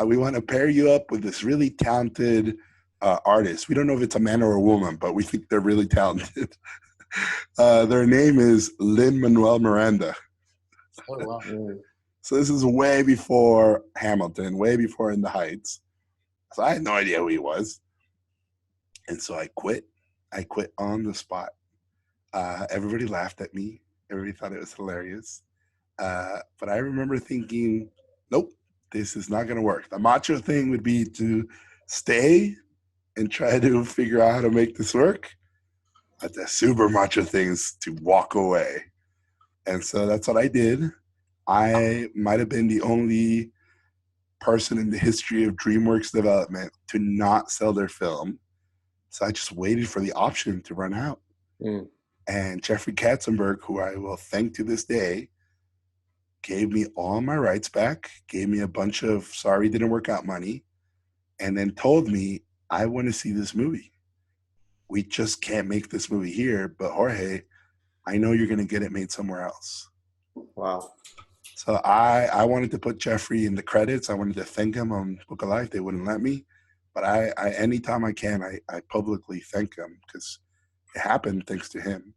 We want to pair you up with this really talented artist. We don't know if it's a man or a woman, but we think they're really talented. Their name is Lin-Manuel Miranda. Oh, wow. So this is way before Hamilton, way before In the Heights. So I had no idea who he was. And so I quit. I quit on the spot. Everybody laughed at me. Everybody thought it was hilarious. But I remember thinking, nope, this is not going to work. The macho thing would be to stay and try to figure out how to make this work. But the super macho thing is to walk away. And so that's what I did. I might have been the only person in the history of DreamWorks development to not sell their film. So I just waited for the option to run out. Mm. And Jeffrey Katzenberg, who I will thank to this day, gave me all my rights back, gave me a bunch of sorry didn't work out money, and then told me, I want to see this movie. We just can't make this movie here, but Jorge, I know you're going to get it made somewhere else. Wow. So I wanted to put Jeffrey in the credits. I wanted to thank him on Book of Life. They wouldn't let me. But I anytime I can, I publicly thank him because it happened thanks to him.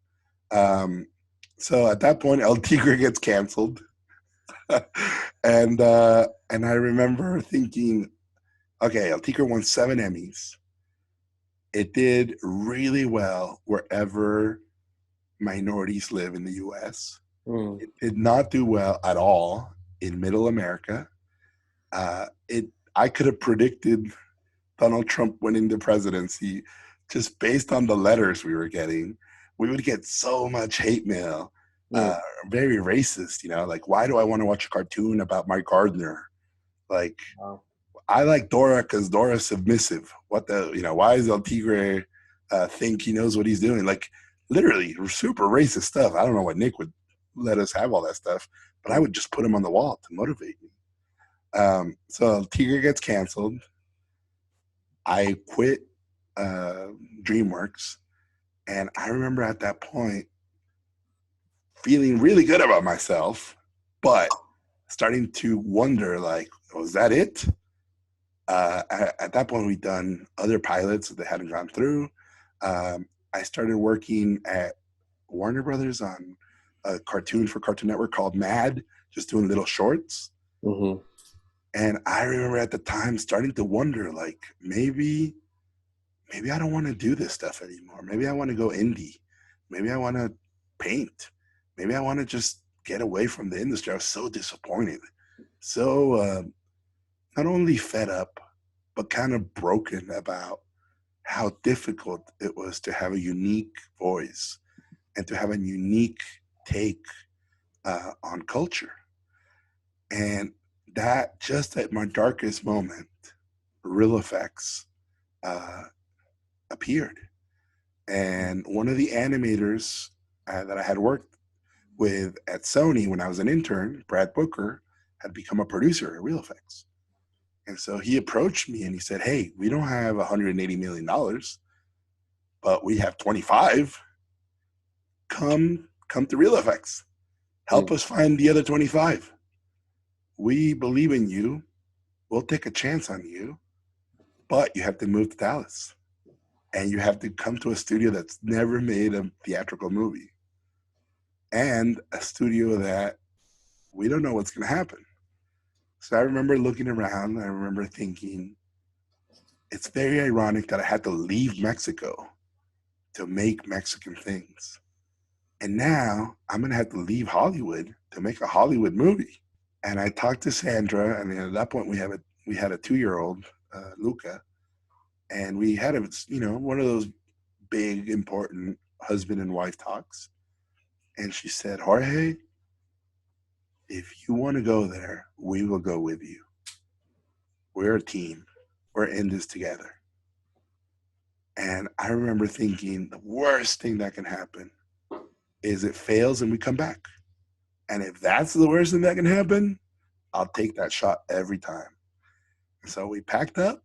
So at that point, El Tigre gets canceled. and I remember thinking, okay, El Tigre won 7 Emmys. It did really well wherever minorities live in the U.S. It did not do well at all in Middle America. I could have predicted Donald Trump winning the presidency just based on the letters we were getting. We would get so much hate mail, very racist, like, why do I want to watch a cartoon about Mike Gardner? Like, wow. I like Dora because Dora's submissive. What the, why does El Tigre think he knows what he's doing? Like, literally super racist stuff. I don't know why Nick would let us have all that stuff, but I would just put him on the wall to motivate me. So El Tigre gets canceled. I quit DreamWorks, and I remember at that point feeling really good about myself, but starting to wonder, like, was that it? At that point, we'd done other pilots that hadn't gone through. I started working at Warner Brothers on a cartoon for Cartoon Network called Mad, just doing little shorts. Mm-hmm. And I remember at the time starting to wonder, like, maybe I don't want to do this stuff anymore. Maybe I want to go indie. Maybe I want to paint. Maybe I want to just get away from the industry. I was so disappointed. So not only fed up, but kind of broken about how difficult it was to have a unique voice and to have a unique take on culture. And that, just at my darkest moment, Real Effects appeared. And one of the animators that I had worked with at Sony when I was an intern, Brad Booker, had become a producer at Real Effects. And so he approached me and he said, hey, we don't have $180 million, but we have 25. Come to Real Effects. Help us find the other 25. We believe in you. We'll take a chance on you, but you have to move to Dallas. And you have to come to a studio that's never made a theatrical movie. And a studio that we don't know what's going to happen. So I remember looking around. I remember thinking, it's very ironic that I had to leave Mexico to make Mexican things. And now I'm going to have to leave Hollywood to make a Hollywood movie. And I talked to Sandra, and at that point we had a 2-year-old, Luca, and we had one of those big, important husband and wife talks. And she said, Jorge, if you want to go there, we will go with you. We're a team. We're in this together. And I remember thinking the worst thing that can happen is it fails and we come back. And if that's the worst thing that can happen, I'll take that shot every time. So we packed up.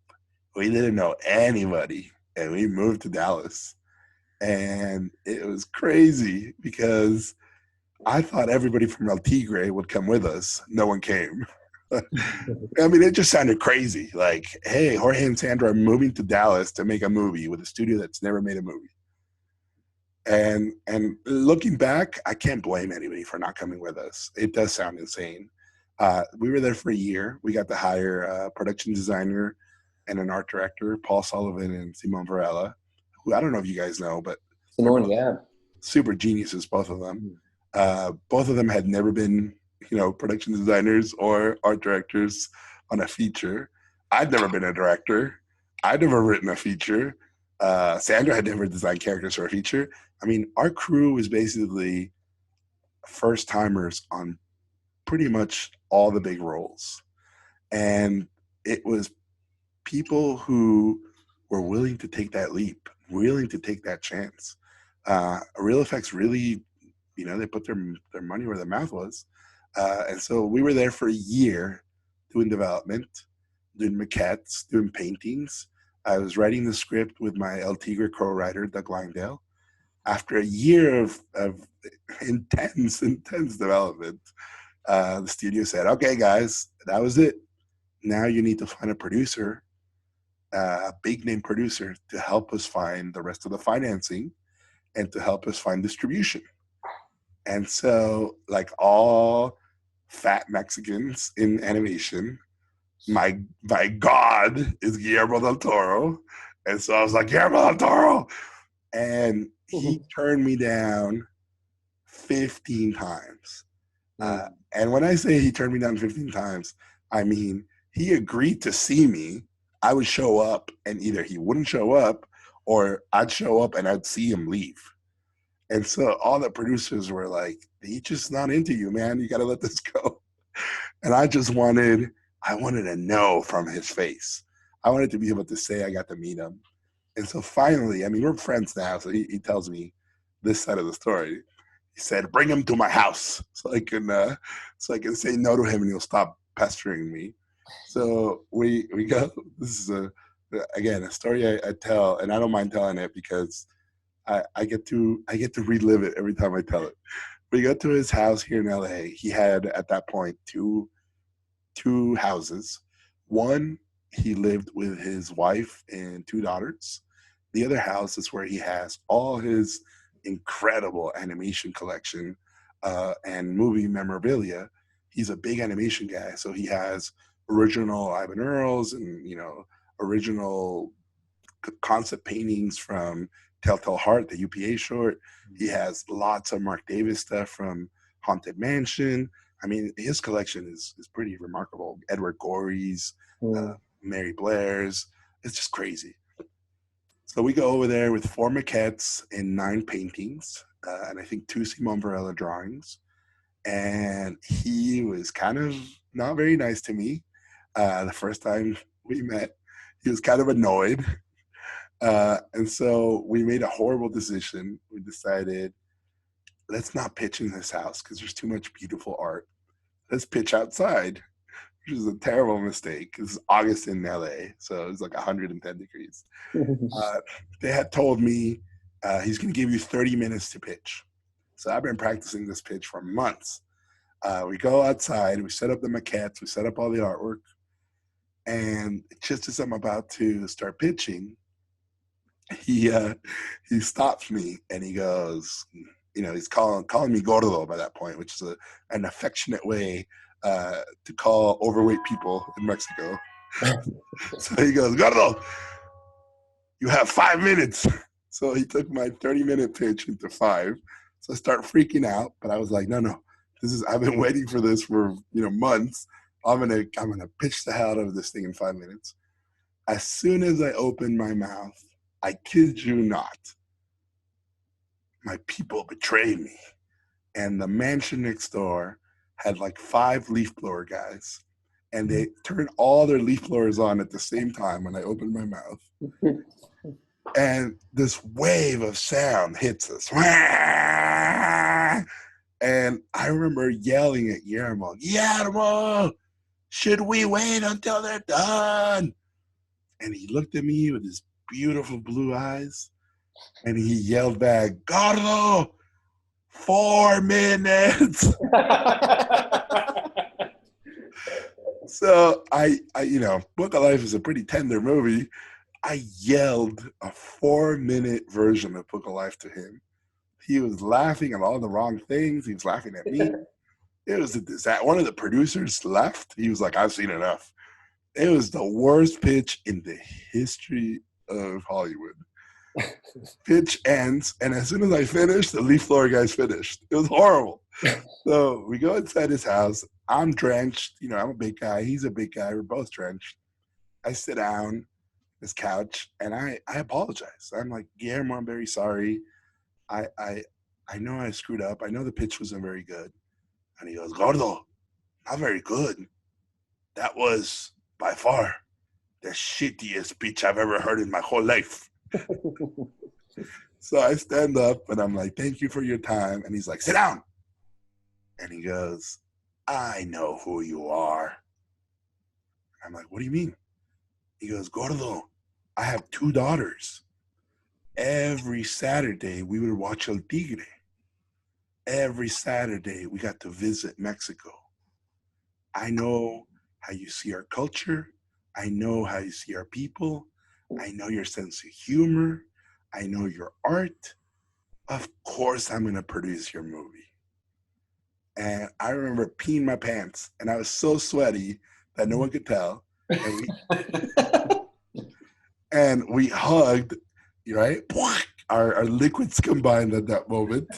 We didn't know anybody, and we moved to Dallas. And it was crazy because I thought everybody from El Tigre would come with us. No one came. I mean, it just sounded crazy. Like, hey, Jorge and Sandra are moving to Dallas to make a movie with a studio that's never made a movie. And looking back, I can't blame anybody for not coming with us. It does sound insane. We were there for a year. We got to hire a production designer and an art director, Paul Sullivan and Simon Varela, who I don't know if you guys know, but Simon, yeah, super geniuses, both of them. Both of them had never been, production designers or art directors on a feature. I'd never been a director. I'd never written a feature. Sandra had never designed characters for a feature. I mean, our crew was basically first timers on pretty much all the big roles. And it was people who were willing to take that leap, willing to take that chance. Real Effects really, they put their money where their mouth was. And so we were there for a year doing development, doing maquettes, doing paintings. I was writing the script with my El Tigre co-writer, Doug Langdale. After a year of intense development, the studio said, okay, guys, that was it. Now you need to find a producer, a big name producer, to help us find the rest of the financing and to help us find distribution. And so, like all fat Mexicans in animation, my God is Guillermo del Toro. And so I was like, Guillermo del Toro. And he turned me down 15 times. And when I say he turned me down 15 times, I mean, he agreed to see me. I would show up, and either he wouldn't show up or I'd show up and I'd see him leave. And so all the producers were like, he's just not into you, man. You got to let this go. And I wanted to know from his face. I wanted to be able to say I got to meet him. And so finally, I mean, we're friends now, so he tells me this side of the story. He said, bring him to my house so I can say no to him and he'll stop pestering me. So we go. This is a story I tell, and I don't mind telling it because I get to relive it every time I tell it. We go to his house here in LA. He had at that point two houses. One, he lived with his wife and two daughters. The other house is where he has all his incredible animation collection and movie memorabilia. He's a big animation guy, so he has original Ivan Earls and original concept paintings from Telltale Heart, the UPA short. He has lots of Mark Davis stuff from Haunted Mansion. I mean, his collection is pretty remarkable. Edward Gorey's, Mary Blair's. It's just crazy. So we go over there with 4 maquettes and 9 paintings, and I think 2 Simon Varela drawings. And he was kind of not very nice to me. The first time we met, he was kind of annoyed. And so we made a horrible decision. We decided, let's not pitch in this house because there's too much beautiful art. Let's pitch outside, which is a terrible mistake. It's August in LA, so it's like 110 degrees. They had told me he's going to give you 30 minutes to pitch. So I've been practicing this pitch for months. We go outside, we set up the maquettes, we set up all the artwork, and just as I'm about to start pitching, he stops me and he goes, he's calling me gordo by that point, which is an affectionate way to call overweight people in Mexico. So he goes, gordo, you have 5 minutes. So he took my 30-minute pitch into 5. So I start freaking out, but I was like, no, I've been waiting for this for months. I'm gonna pitch the hell out of this thing in 5 minutes. As soon as I open my mouth, I kid you not, my people betrayed me. And the mansion next door had like 5 leaf blower guys, and they turned all their leaf blowers on at the same time when I opened my mouth. And this wave of sound hits us. And I remember yelling at Guillermo, should we wait until they're done? And he looked at me with his beautiful blue eyes, and he yelled back, Gordo, 4 minutes. So I Book of Life is a pretty tender movie. I yelled a 4-minute version of Book of Life to him. He was laughing at all the wrong things. He was laughing at me. It was a disaster. One of the producers left. He was like, I've seen enough. It was the worst pitch in the history of Hollywood. Pitch ends, and as soon as I finished, the leaf blower guys finished. It was horrible. So we go inside his house. I'm drenched. I'm a big guy. He's a big guy. We're both drenched. I sit down on his couch, and I apologize. I'm like, Guillermo, I'm very sorry. I know I screwed up. I know the pitch wasn't very good. And he goes, Gordo, not very good. That was by far the shittiest speech I've ever heard in my whole life. So I stand up and I'm like, thank you for your time. And he's like, sit down. And he goes, I know who you are. I'm like, what do you mean? He goes, Gordo, I have 2 daughters. Every Saturday we would watch El Tigre. Every Saturday we got to visit Mexico. I know how you see our culture. I know how you see our people. I know your sense of humor. I know your art. Of course I'm going to produce your movie. And I remember peeing my pants, and I was so sweaty that no one could tell. And we hugged, right? Our liquids combined at that moment.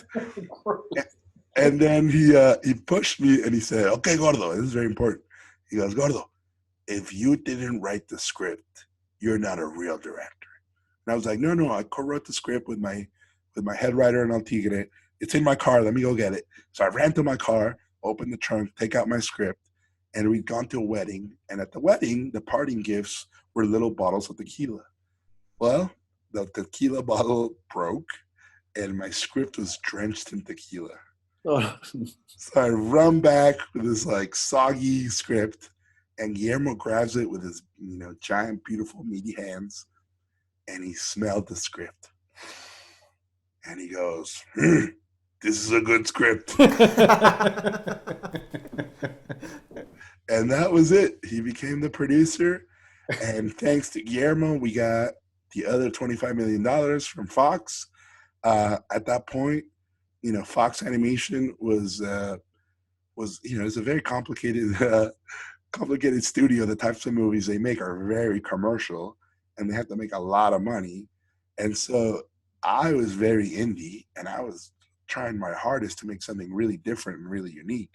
And then he pushed me and he said, okay, Gordo, this is very important. He goes, Gordo, if you didn't write the script, you're not a real director. And I was like, no, I co-wrote the script with my head writer in El Tigre. It's in my car. Let me go get it. So I ran to my car, opened the trunk, take out my script, and we'd gone to a wedding. And at the wedding, the parting gifts were little bottles of tequila. Well, the tequila bottle broke, and my script was drenched in tequila. Oh. So I run back with this like soggy script, and Guillermo grabs it with his giant, beautiful, meaty hands, and he smelled the script. And he goes, this is a good script. And that was it. He became the producer. And thanks to Guillermo, we got the other $25 million from Fox. At that point, Fox Animation was it's a very complicated studio. The types of movies they make are very commercial, and they have to make a lot of money. And so I was very indie, and I was trying my hardest to make something really different and really unique.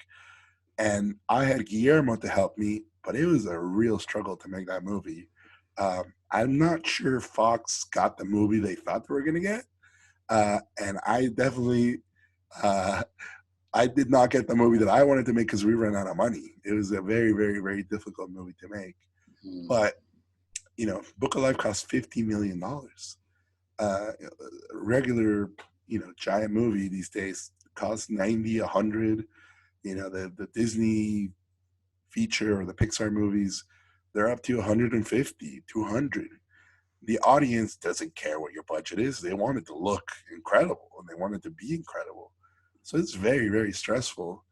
And I had Guillermo to help me, but it was a real struggle to make that movie. I'm not sure Fox got the movie they thought they were going to get. And I definitely, I did not get the movie that I wanted to make because we ran out of money. It was a very, very, very difficult movie to make. Mm-hmm. But, Book of Life cost $50 million. Regular, giant movie these days costs 90, 100. The Disney feature or the Pixar movies, they're up to 150, 200. The audience doesn't care what your budget is. They want it to look incredible, and they want it to be incredible. So it's very, very stressful.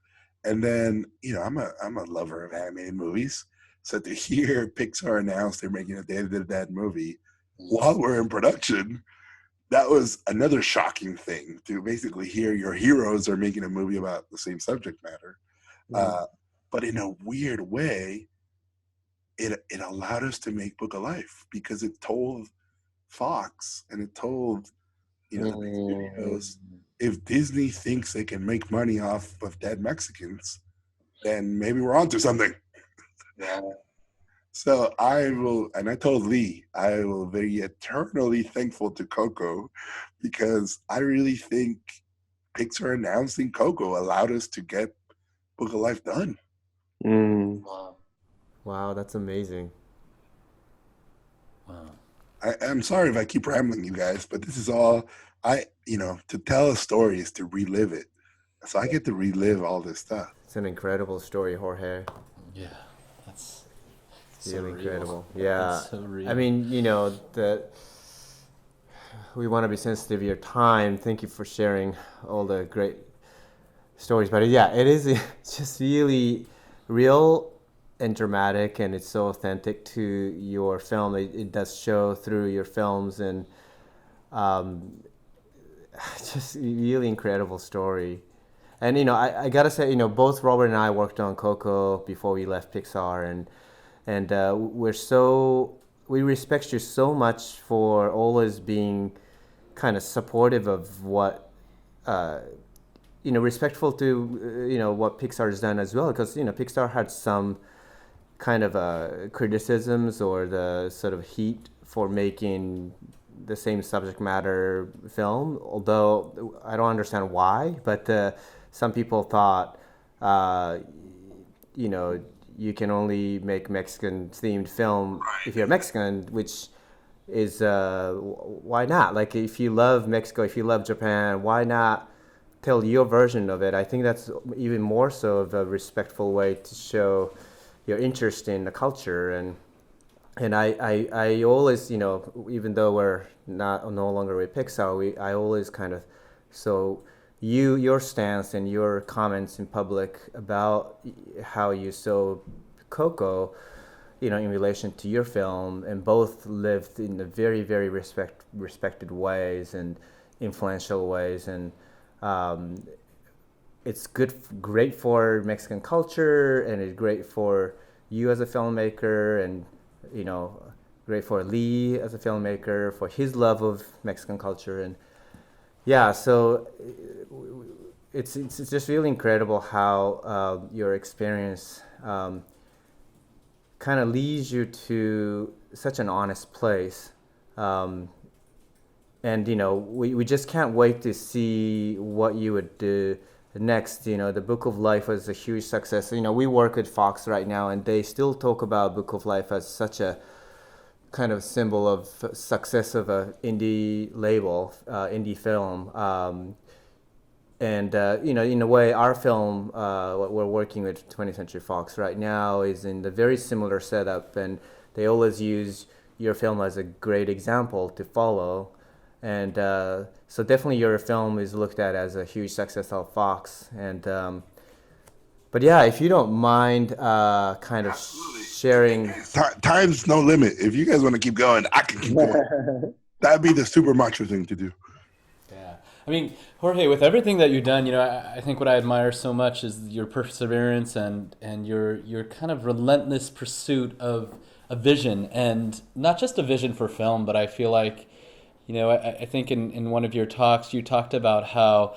And then, I'm a lover of animated movies. So to hear Pixar announce they're making a Day of the Dead movie while we're in production, that was another shocking thing, to basically hear your heroes are making a movie about the same subject matter. But in a weird way, it allowed us to make Book of Life, because it told Fox and it told the big studios, if Disney thinks they can make money off of dead Mexicans, then maybe we're onto something. Yeah. So I told Lee, I will be eternally thankful to Coco, because I really think Pixar announcing Coco allowed us to get Book of Life done. Wow, that's amazing. Wow. I'm sorry if I keep rambling, you guys, but this is all to tell a story is to relive it. So I get to relive all this stuff. It's an incredible story, Jorge. Yeah, that's really incredible. Real. Yeah. That's so real. I mean, we want to be sensitive to your time. Thank you for sharing all the great stories. But yeah, it is just really real and dramatic, and it's so authentic to your film. It does show through your films, and just really incredible story. And I gotta say, both Robert and I worked on Coco before we left Pixar, and we respect you so much for always being kind of supportive of what respectful to what Pixar has done as well, because Pixar had some kind of criticisms or the sort of heat for making the same subject matter film, although I don't understand why, but some people thought you can only make Mexican themed film if you're Mexican, which is why not? Like, if you love Mexico, if you love Japan, why not tell your version of it? I think that's even more so of a respectful way to show your interest in the culture. And I always, even though we're no longer with Pixar, I always kind of, so your stance and your comments in public about how you saw Coco, in relation to your film, and both lived in a very, very respected ways and influential ways, and it's great for Mexican culture, and it's great for you as a filmmaker, and great for Lee as a filmmaker, for his love of Mexican culture. And yeah, so it's just really incredible how your experience kind of leads you to such an honest place. And we just can't wait to see what you would do next. The Book of Life was a huge success. We work with Fox right now, and they still talk about Book of Life as such a kind of symbol of success of a indie label, indie film. And in a way, our film, what we're working with 20th Century Fox right now, is in the very similar setup, and they always use your film as a great example to follow. And so definitely your film is looked at as a huge success of Fox. And but yeah, if you don't mind kind of sharing. Time's no limit. If you guys want to keep going, I can keep going. That'd be the super macho thing to do. Yeah. I mean, Jorge, with everything that you've done, I think what I admire so much is your perseverance and your kind of relentless pursuit of a vision, and not just a vision for film, but I feel like, I think in one of your talks, you talked about how,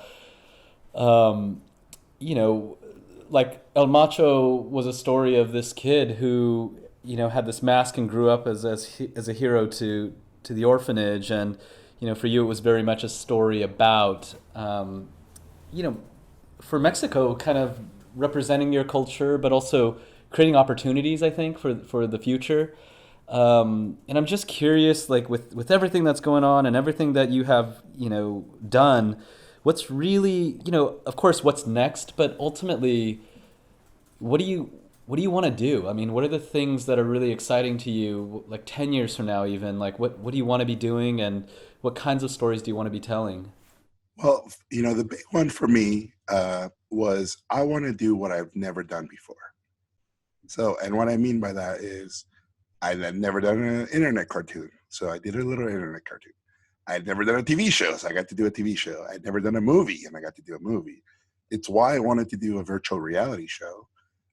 like El Macho was a story of this kid who, had this mask and grew up as a hero to the orphanage. And, for you, it was very much a story about, for Mexico, kind of representing your culture, but also creating opportunities, I think, for the future. And I'm just curious, like with everything that's going on and everything that you have, done, what's really, of course, what's next, but ultimately, what do you want to do? I mean, what are the things that are really exciting to you, like 10 years from now, even? Like, what do you want to be doing, and what kinds of stories do you want to be telling? Well, the big one for me was I want to do what I've never done before. So, and what I mean by that is I had never done an internet cartoon, so I did a little internet cartoon. I had never done a TV show, so I got to do a TV show. I had never done a movie, and I got to do a movie. It's why I wanted to do a virtual reality show.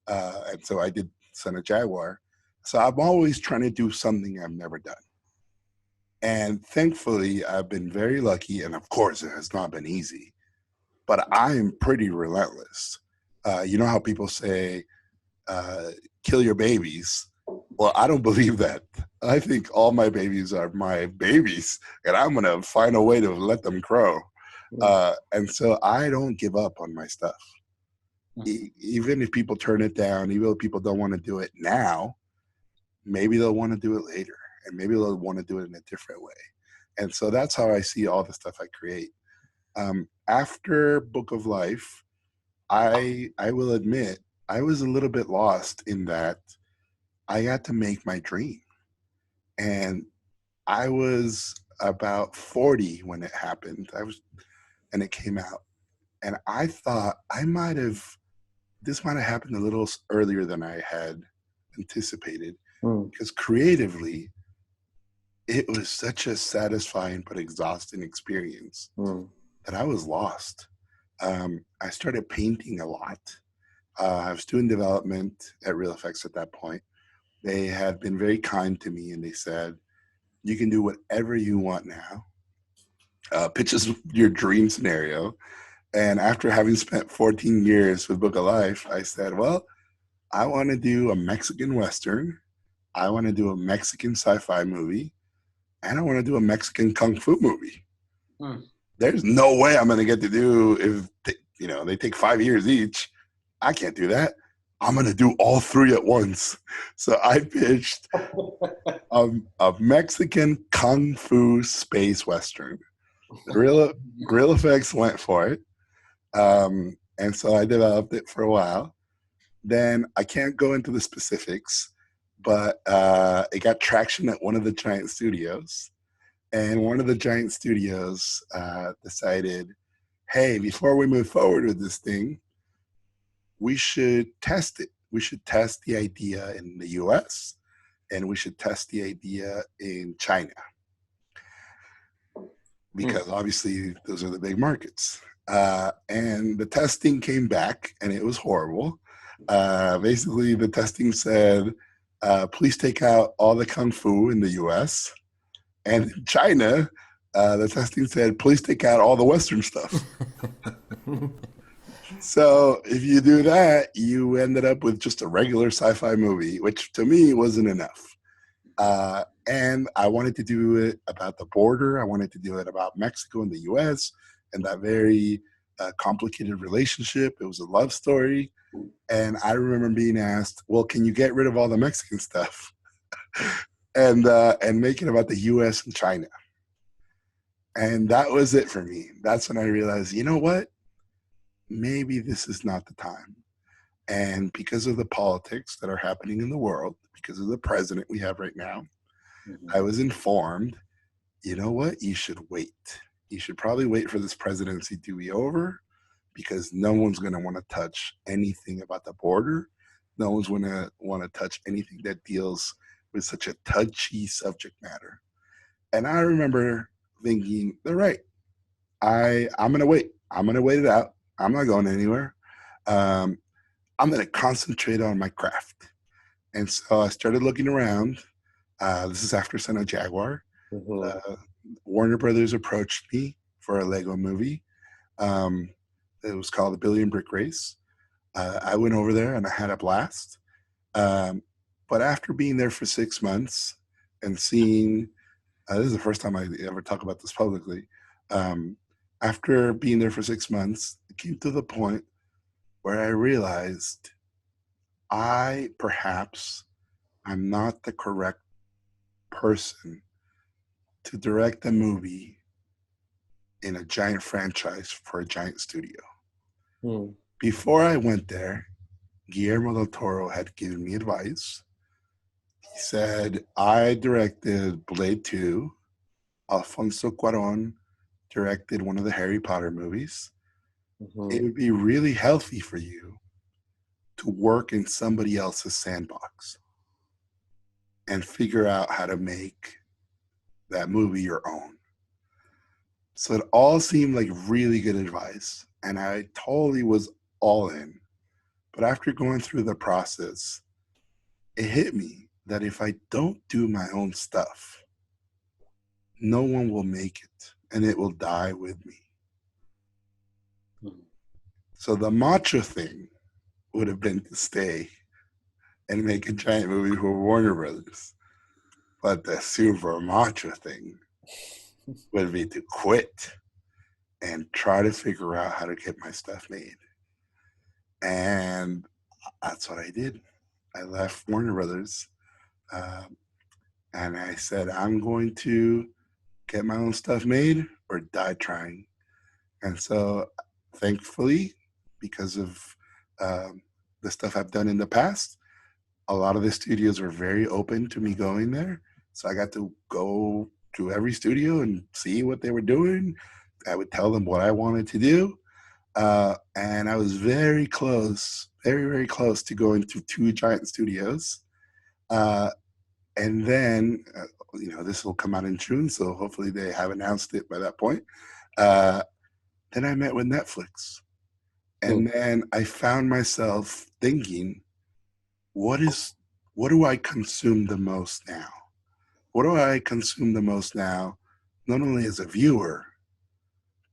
And so I did Son of Jaguar. So I'm always trying to do something I've never done. And thankfully, I've been very lucky. And of course, it has not been easy. But I am pretty relentless. You know how people say, kill your babies? Well, I don't believe that. I think all my babies are my babies. And I'm going to find a way to let them grow. And so I don't give up on my stuff. Even if people turn it down, even if people don't want to do it now, maybe they'll want to do it later, and maybe they'll want to do it in a different way. And so that's how I see all the stuff I create. After Book of Life, I will admit I was a little bit lost in that I got to make my dream. And I was about 40 when it happened. And it came out. And I thought this might have happened a little earlier than I had anticipated, because creatively, it was such a satisfying but exhausting experience that I was lost. I started painting a lot. I was doing development at Real Effects at that point. They had been very kind to me, and they said, you can do whatever you want now. Pitch us your dream scenario. And after having spent 14 years with Book of Life, I said, well, I want to do a Mexican Western. I want to do a Mexican sci-fi movie. And I want to do a Mexican Kung Fu movie. There's no way I'm going to get to do, if they take 5 years each. I can't do that. I'm going to do all three at once. So I pitched a Mexican Kung Fu space Western. Real Effects went for it. And so I developed it for a while. Then I can't go into the specifics, but it got traction at one of the giant studios. And one of the giant studios decided, hey, before we move forward with this thing, we should test it. We should test the idea in the US, and we should test the idea in China. Because obviously those are the big markets. And the testing came back, and it was horrible. Basically, the testing said, please take out all the Kung Fu in the US. And in China, the testing said, please take out all the Western stuff. So if you do that, you ended up with just a regular sci-fi movie, which to me wasn't enough. And I wanted to do it about the border. I wanted to do it about Mexico and the US and that very complicated relationship. It was a love story. And I remember being asked, well, can you get rid of all the Mexican stuff and make it about the US and China? And that was it for me. That's when I realized, you know what? Maybe this is not the time. And because of the politics that are happening in the world, because of the president we have right now, I was informed, you know what? You should wait. You should probably wait for this presidency to be over, because no one's going to want to touch anything about the border. No one's going to want to touch anything that deals with such a touchy subject matter. And I remember thinking, they're right. I'm going to wait. I'm going to wait it out. I'm not going anywhere. I'm going to concentrate on my craft. And so I started looking around. This is after Son of Jaguar. Warner Brothers approached me for a Lego movie. It was called The Billion Brick Race. I went over there and I had a blast. But after being there for 6 months and seeing, this is the first time I ever talk about this publicly. After being there for 6 months, it came to the point where I realized I'm not the correct person to direct a movie in a giant franchise for a giant studio. Before I went there, Guillermo del Toro had given me advice. He said, I directed Blade 2. Alfonso Cuarón directed one of the Harry Potter movies. It would be really healthy for you to work in somebody else's sandbox and figure out how to make that movie your own. So it all seemed like really good advice, and I totally was all in. But after going through the process, it hit me that if I don't do my own stuff, no one will make it, and it will die with me. So the macho thing would have been to stay and make a giant movie for Warner Brothers. But the super macho thing would be to quit and try to figure out how to get my stuff made. And that's what I did. I left Warner Brothers and I said, I'm going to get my own stuff made or die trying. And so thankfully, because of the stuff I've done in the past, a lot of the studios were very open to me going there. So I got to go to every studio and see what they were doing. I would tell them what I wanted to do. And I was very close, very, very close to going to 2 giant studios. And then, this will come out in June, so hopefully they have announced it by that point. Then I met with Netflix. And then I found myself thinking, what do I consume the most now? What do I consume the most now, not only as a viewer,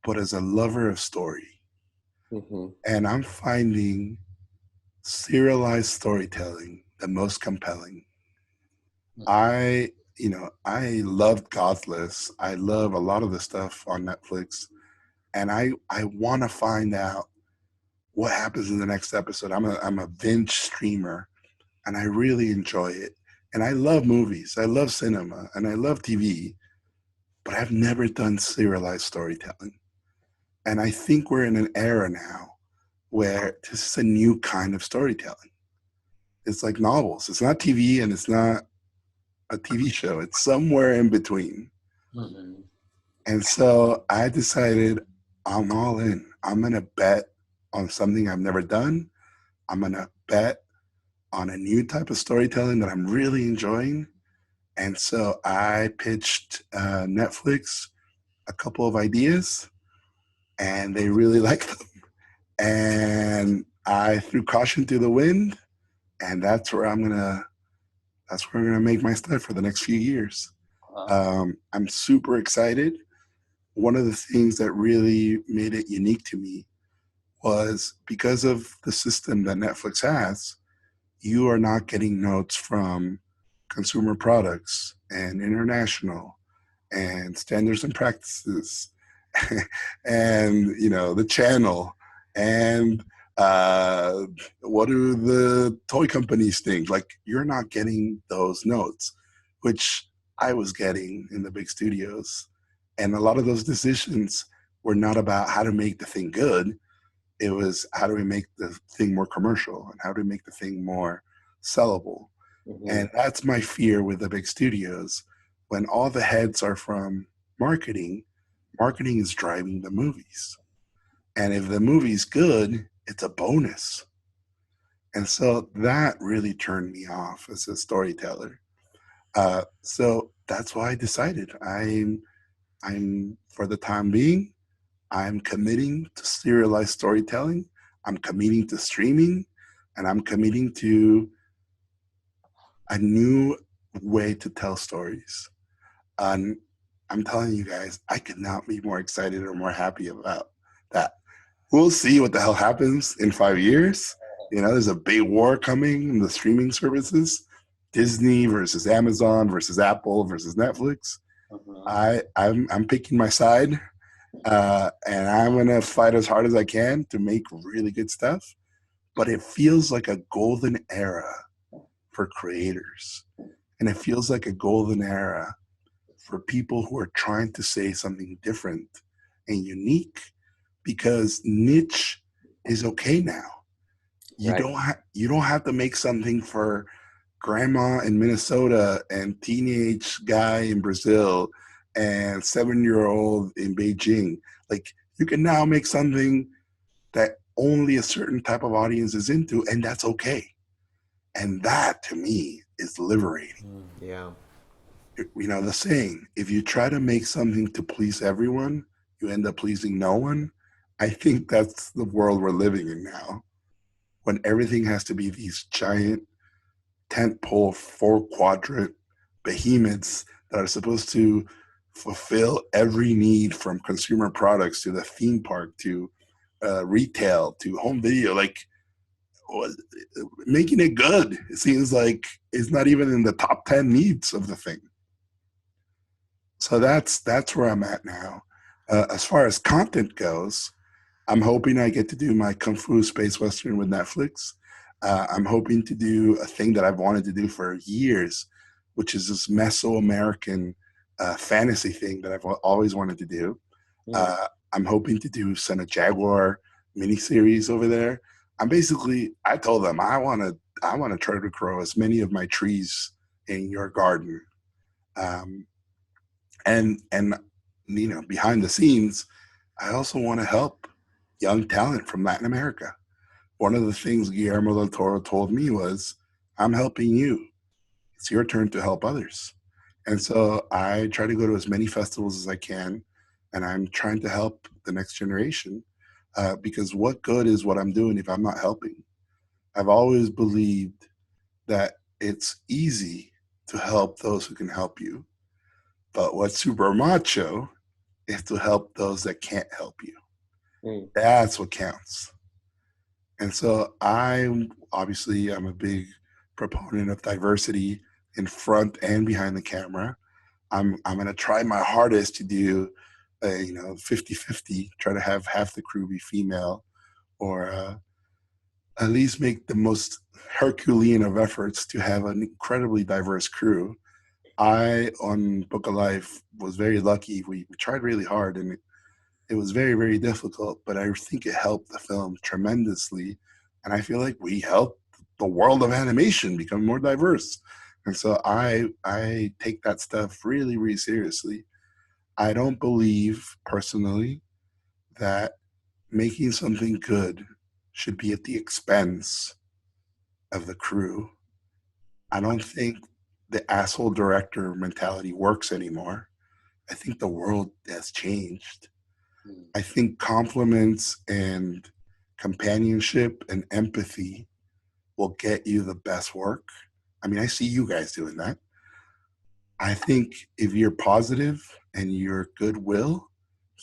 but as a lover of story? And I'm finding serialized storytelling the most compelling. I loved Godless. I love a lot of the stuff on Netflix. And I want to find out, what happens in the next episode. I'm a binge streamer, and I really enjoy it. And I love movies, I love cinema, and I love TV, but I've never done serialized storytelling. And I think we're in an era now where this is a new kind of storytelling. It's like novels. It's not TV and it's not a TV show. It's somewhere in between. Mhm. And so I decided I'm all in. I'm going to bet on something I've never done. I'm going to bet on a new type of storytelling that I'm really enjoying. And so I pitched Netflix a couple of ideas, and they really liked them. And I threw caution to the wind, and that's where I'm gonna make my stuff for the next few years. I'm super excited. One of the things that really made it unique to me was because of the system that Netflix has, you are not getting notes from consumer products and international and standards and practices and the channel and what do the toy companies think. Like, you're not getting those notes, which I was getting in the big studios. And a lot of those decisions were not about how to make the thing good. It was how do we make the thing more commercial and how do we make the thing more sellable. Mm-hmm. And that's my fear with the big studios. When all the heads are from marketing, marketing is driving the movies. And if the movie's good, it's a bonus. And so that really turned me off as a storyteller. So that's why I decided I'm for the time being, I'm committing to serialized storytelling. I'm committing to streaming, and I'm committing to a new way to tell stories. And I'm telling you guys, I could not be more excited or more happy about that. We'll see what the hell happens in 5 years. There's a big war coming in the streaming services. Disney versus Amazon versus Apple versus Netflix. I'm picking my side, and I'm gonna fight as hard as I can to make really good stuff. But it feels like a golden era for creators, and it feels like a golden era for people who are trying to say something different and unique, because niche is okay now. You Right. you don't have to make something for grandma in Minnesota and teenage guy in Brazil and 7-year-old in Beijing. Like, you can now make something that only a certain type of audience is into, and that's okay. And that, to me, is liberating. Yeah. The saying, if you try to make something to please everyone, you end up pleasing no one. I think that's the world we're living in now, when everything has to be these giant tentpole 4-quadrant behemoths that are supposed to fulfill every need, from consumer products to the theme park to retail to home video. Like, making it good, it seems like it's not even in the top 10 needs of the thing. So that's where I'm at now. As far as content goes, I'm hoping I get to do my Kung Fu Space Western with Netflix. I'm hoping to do a thing that I've wanted to do for years, which is this Mesoamerican fantasy thing that I've always wanted to do. I'm hoping to do Son of Jaguar miniseries over there. I told them I want to try to grow as many of my trees in your garden. And behind the scenes, I also want to help young talent from Latin America. One of the things Guillermo del Toro told me was, I'm helping you. It's your turn to help others. And so I try to go to as many festivals as I can, and I'm trying to help the next generation, because what good is what I'm doing if I'm not helping? I've always believed that it's easy to help those who can help you. But what's super macho is to help those that can't help you. That's what counts. And so I'm a big proponent of diversity in front and behind the camera. I'm going to try my hardest to do 50-50, try to have half the crew be female, or at least make the most Herculean of efforts to have an incredibly diverse crew. I, on Book of Life, was very lucky. We tried really hard, and it was very, very difficult, but I think it helped the film tremendously. And I feel like we helped the world of animation become more diverse. And so I take that stuff really, really seriously. I don't believe personally that making something good should be at the expense of the crew. I don't think the asshole director mentality works anymore. I think the world has changed. I think compliments and companionship and empathy will get you the best work. I mean, I see you guys doing that. I think if you're positive and you're goodwill,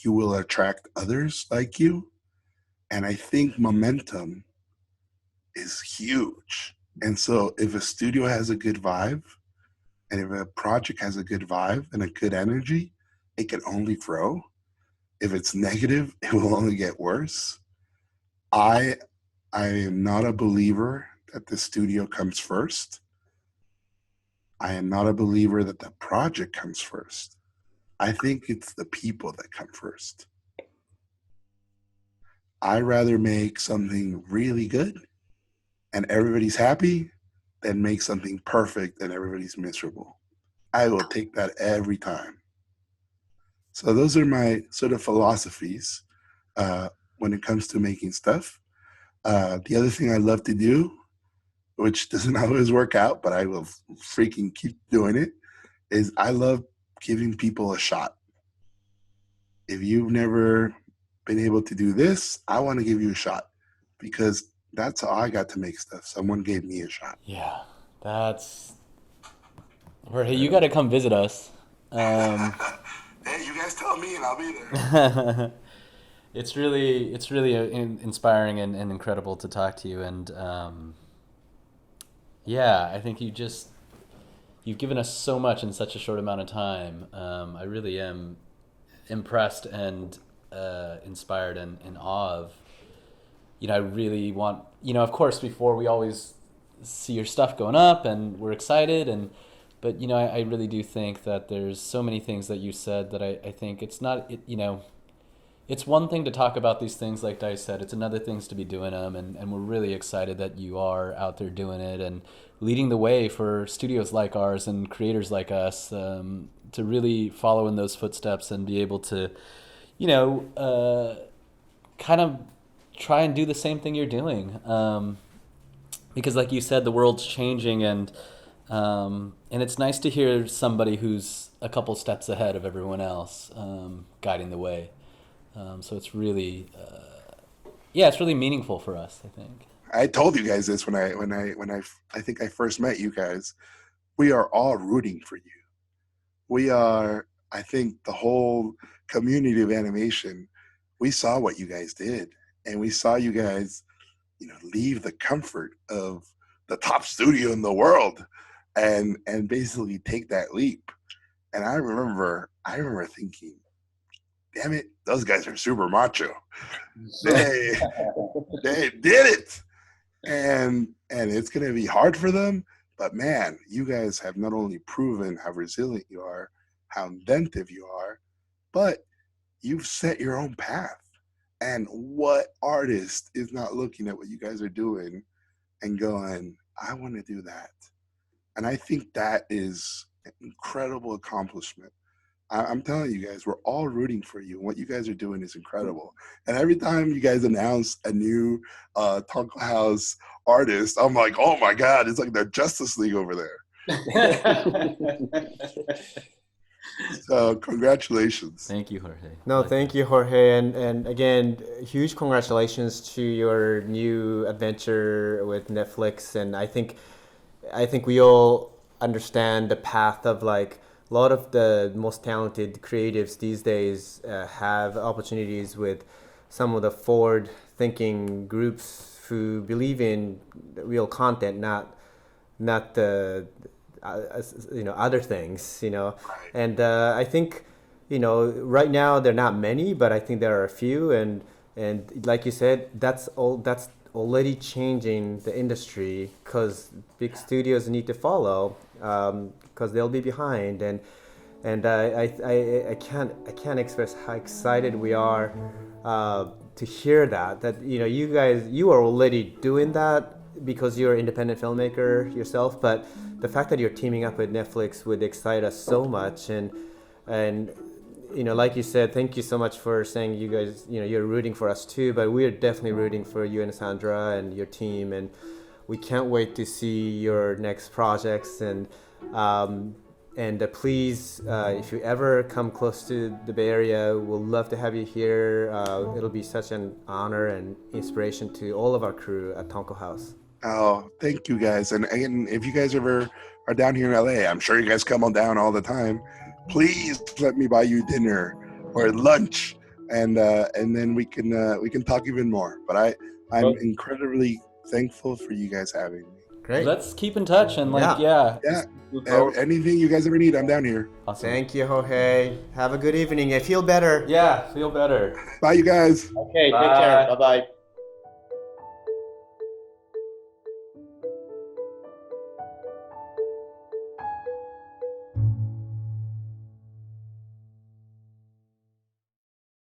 you will attract others like you. And I think momentum is huge. And so if a studio has a good vibe, and if a project has a good vibe and a good energy, it can only grow. If it's negative, it will only get worse. I am not a believer that the studio comes first. I am not a believer that the project comes first. I think it's the people that come first. I'd rather make something really good and everybody's happy than make something perfect and everybody's miserable. I will take that every time. So those are my sort of philosophies when it comes to making stuff. The other thing I love to do, which doesn't always work out, but I will freaking keep doing it, is I love giving people a shot. If you've never been able to do this, I want to give you a shot because that's how I got to make stuff. Someone gave me a shot. Yeah, that's... Jorge, you got to come visit us. Hey, you guys tell me and I'll be there. It's really inspiring and incredible to talk to you. And yeah, I think you've given us so much in such a short amount of time. I really am impressed and inspired and in awe of, I really want, of course, before we always see your stuff going up and we're excited but I really do think that there's so many things that you said that I think it's not, it's one thing to talk about these things like Dice said, it's another thing to be doing them, and we're really excited that you are out there doing it and leading the way for studios like ours and creators like us to really follow in those footsteps and be able to, kind of try and do the same thing you're doing. Because like you said, the world's changing and it's nice to hear somebody who's a couple steps ahead of everyone else guiding the way. So it's really, it's really meaningful for us, I think. I told you guys this when I think I first met you guys. We are all rooting for you. We are, I think, the whole community of animation. We saw what you guys did, and we saw you guys, leave the comfort of the top studio in the world, and basically take that leap. And I remember thinking, damn it, those guys are super macho. They did it. And it's going to be hard for them. But man, you guys have not only proven how resilient you are, how inventive you are, but you've set your own path. And what artist is not looking at what you guys are doing and going, I want to do that? And I think that is an incredible accomplishment. I'm telling you guys, we're all rooting for you. What you guys are doing is incredible. And every time you guys announce a new Tonko House artist, I'm like, oh my God, it's like the Justice League over there. So congratulations. Thank you, Jorge. No, thank you, Jorge. And again, huge congratulations to your new adventure with Netflix. And I think we all understand the path of like, a lot of the most talented creatives these days have opportunities with some of the forward-thinking groups who believe in real content, not the other things, And I think right now there are not many, but I think there are a few, and like you said, that's already changing the industry because big studios need to follow because they'll be behind, and I can't express how excited we are to hear that you are already doing that because you're an independent filmmaker yourself, but the fact that you're teaming up with Netflix would excite us so much. And like you said, thank you so much for saying you guys, you're rooting for us too, but we're definitely rooting for you and Sandra and your team, and we can't wait to see your next projects. And please, if you ever come close to the Bay Area, we'll love to have you here. It'll be such an honor and inspiration to all of our crew at Tonko House. Oh, thank you guys. And if you guys ever are down here in LA, I'm sure you guys come on down all the time. Please let me buy you dinner or lunch, and then we can talk even more. But I'm incredibly thankful for you guys having me. Great. Let's keep in touch and Anything you guys ever need, I'm down here. Awesome. Thank you, Jorge. Have a good evening. I feel better. Yeah, feel better. Bye, you guys. Okay, Bye. take care. Bye-bye.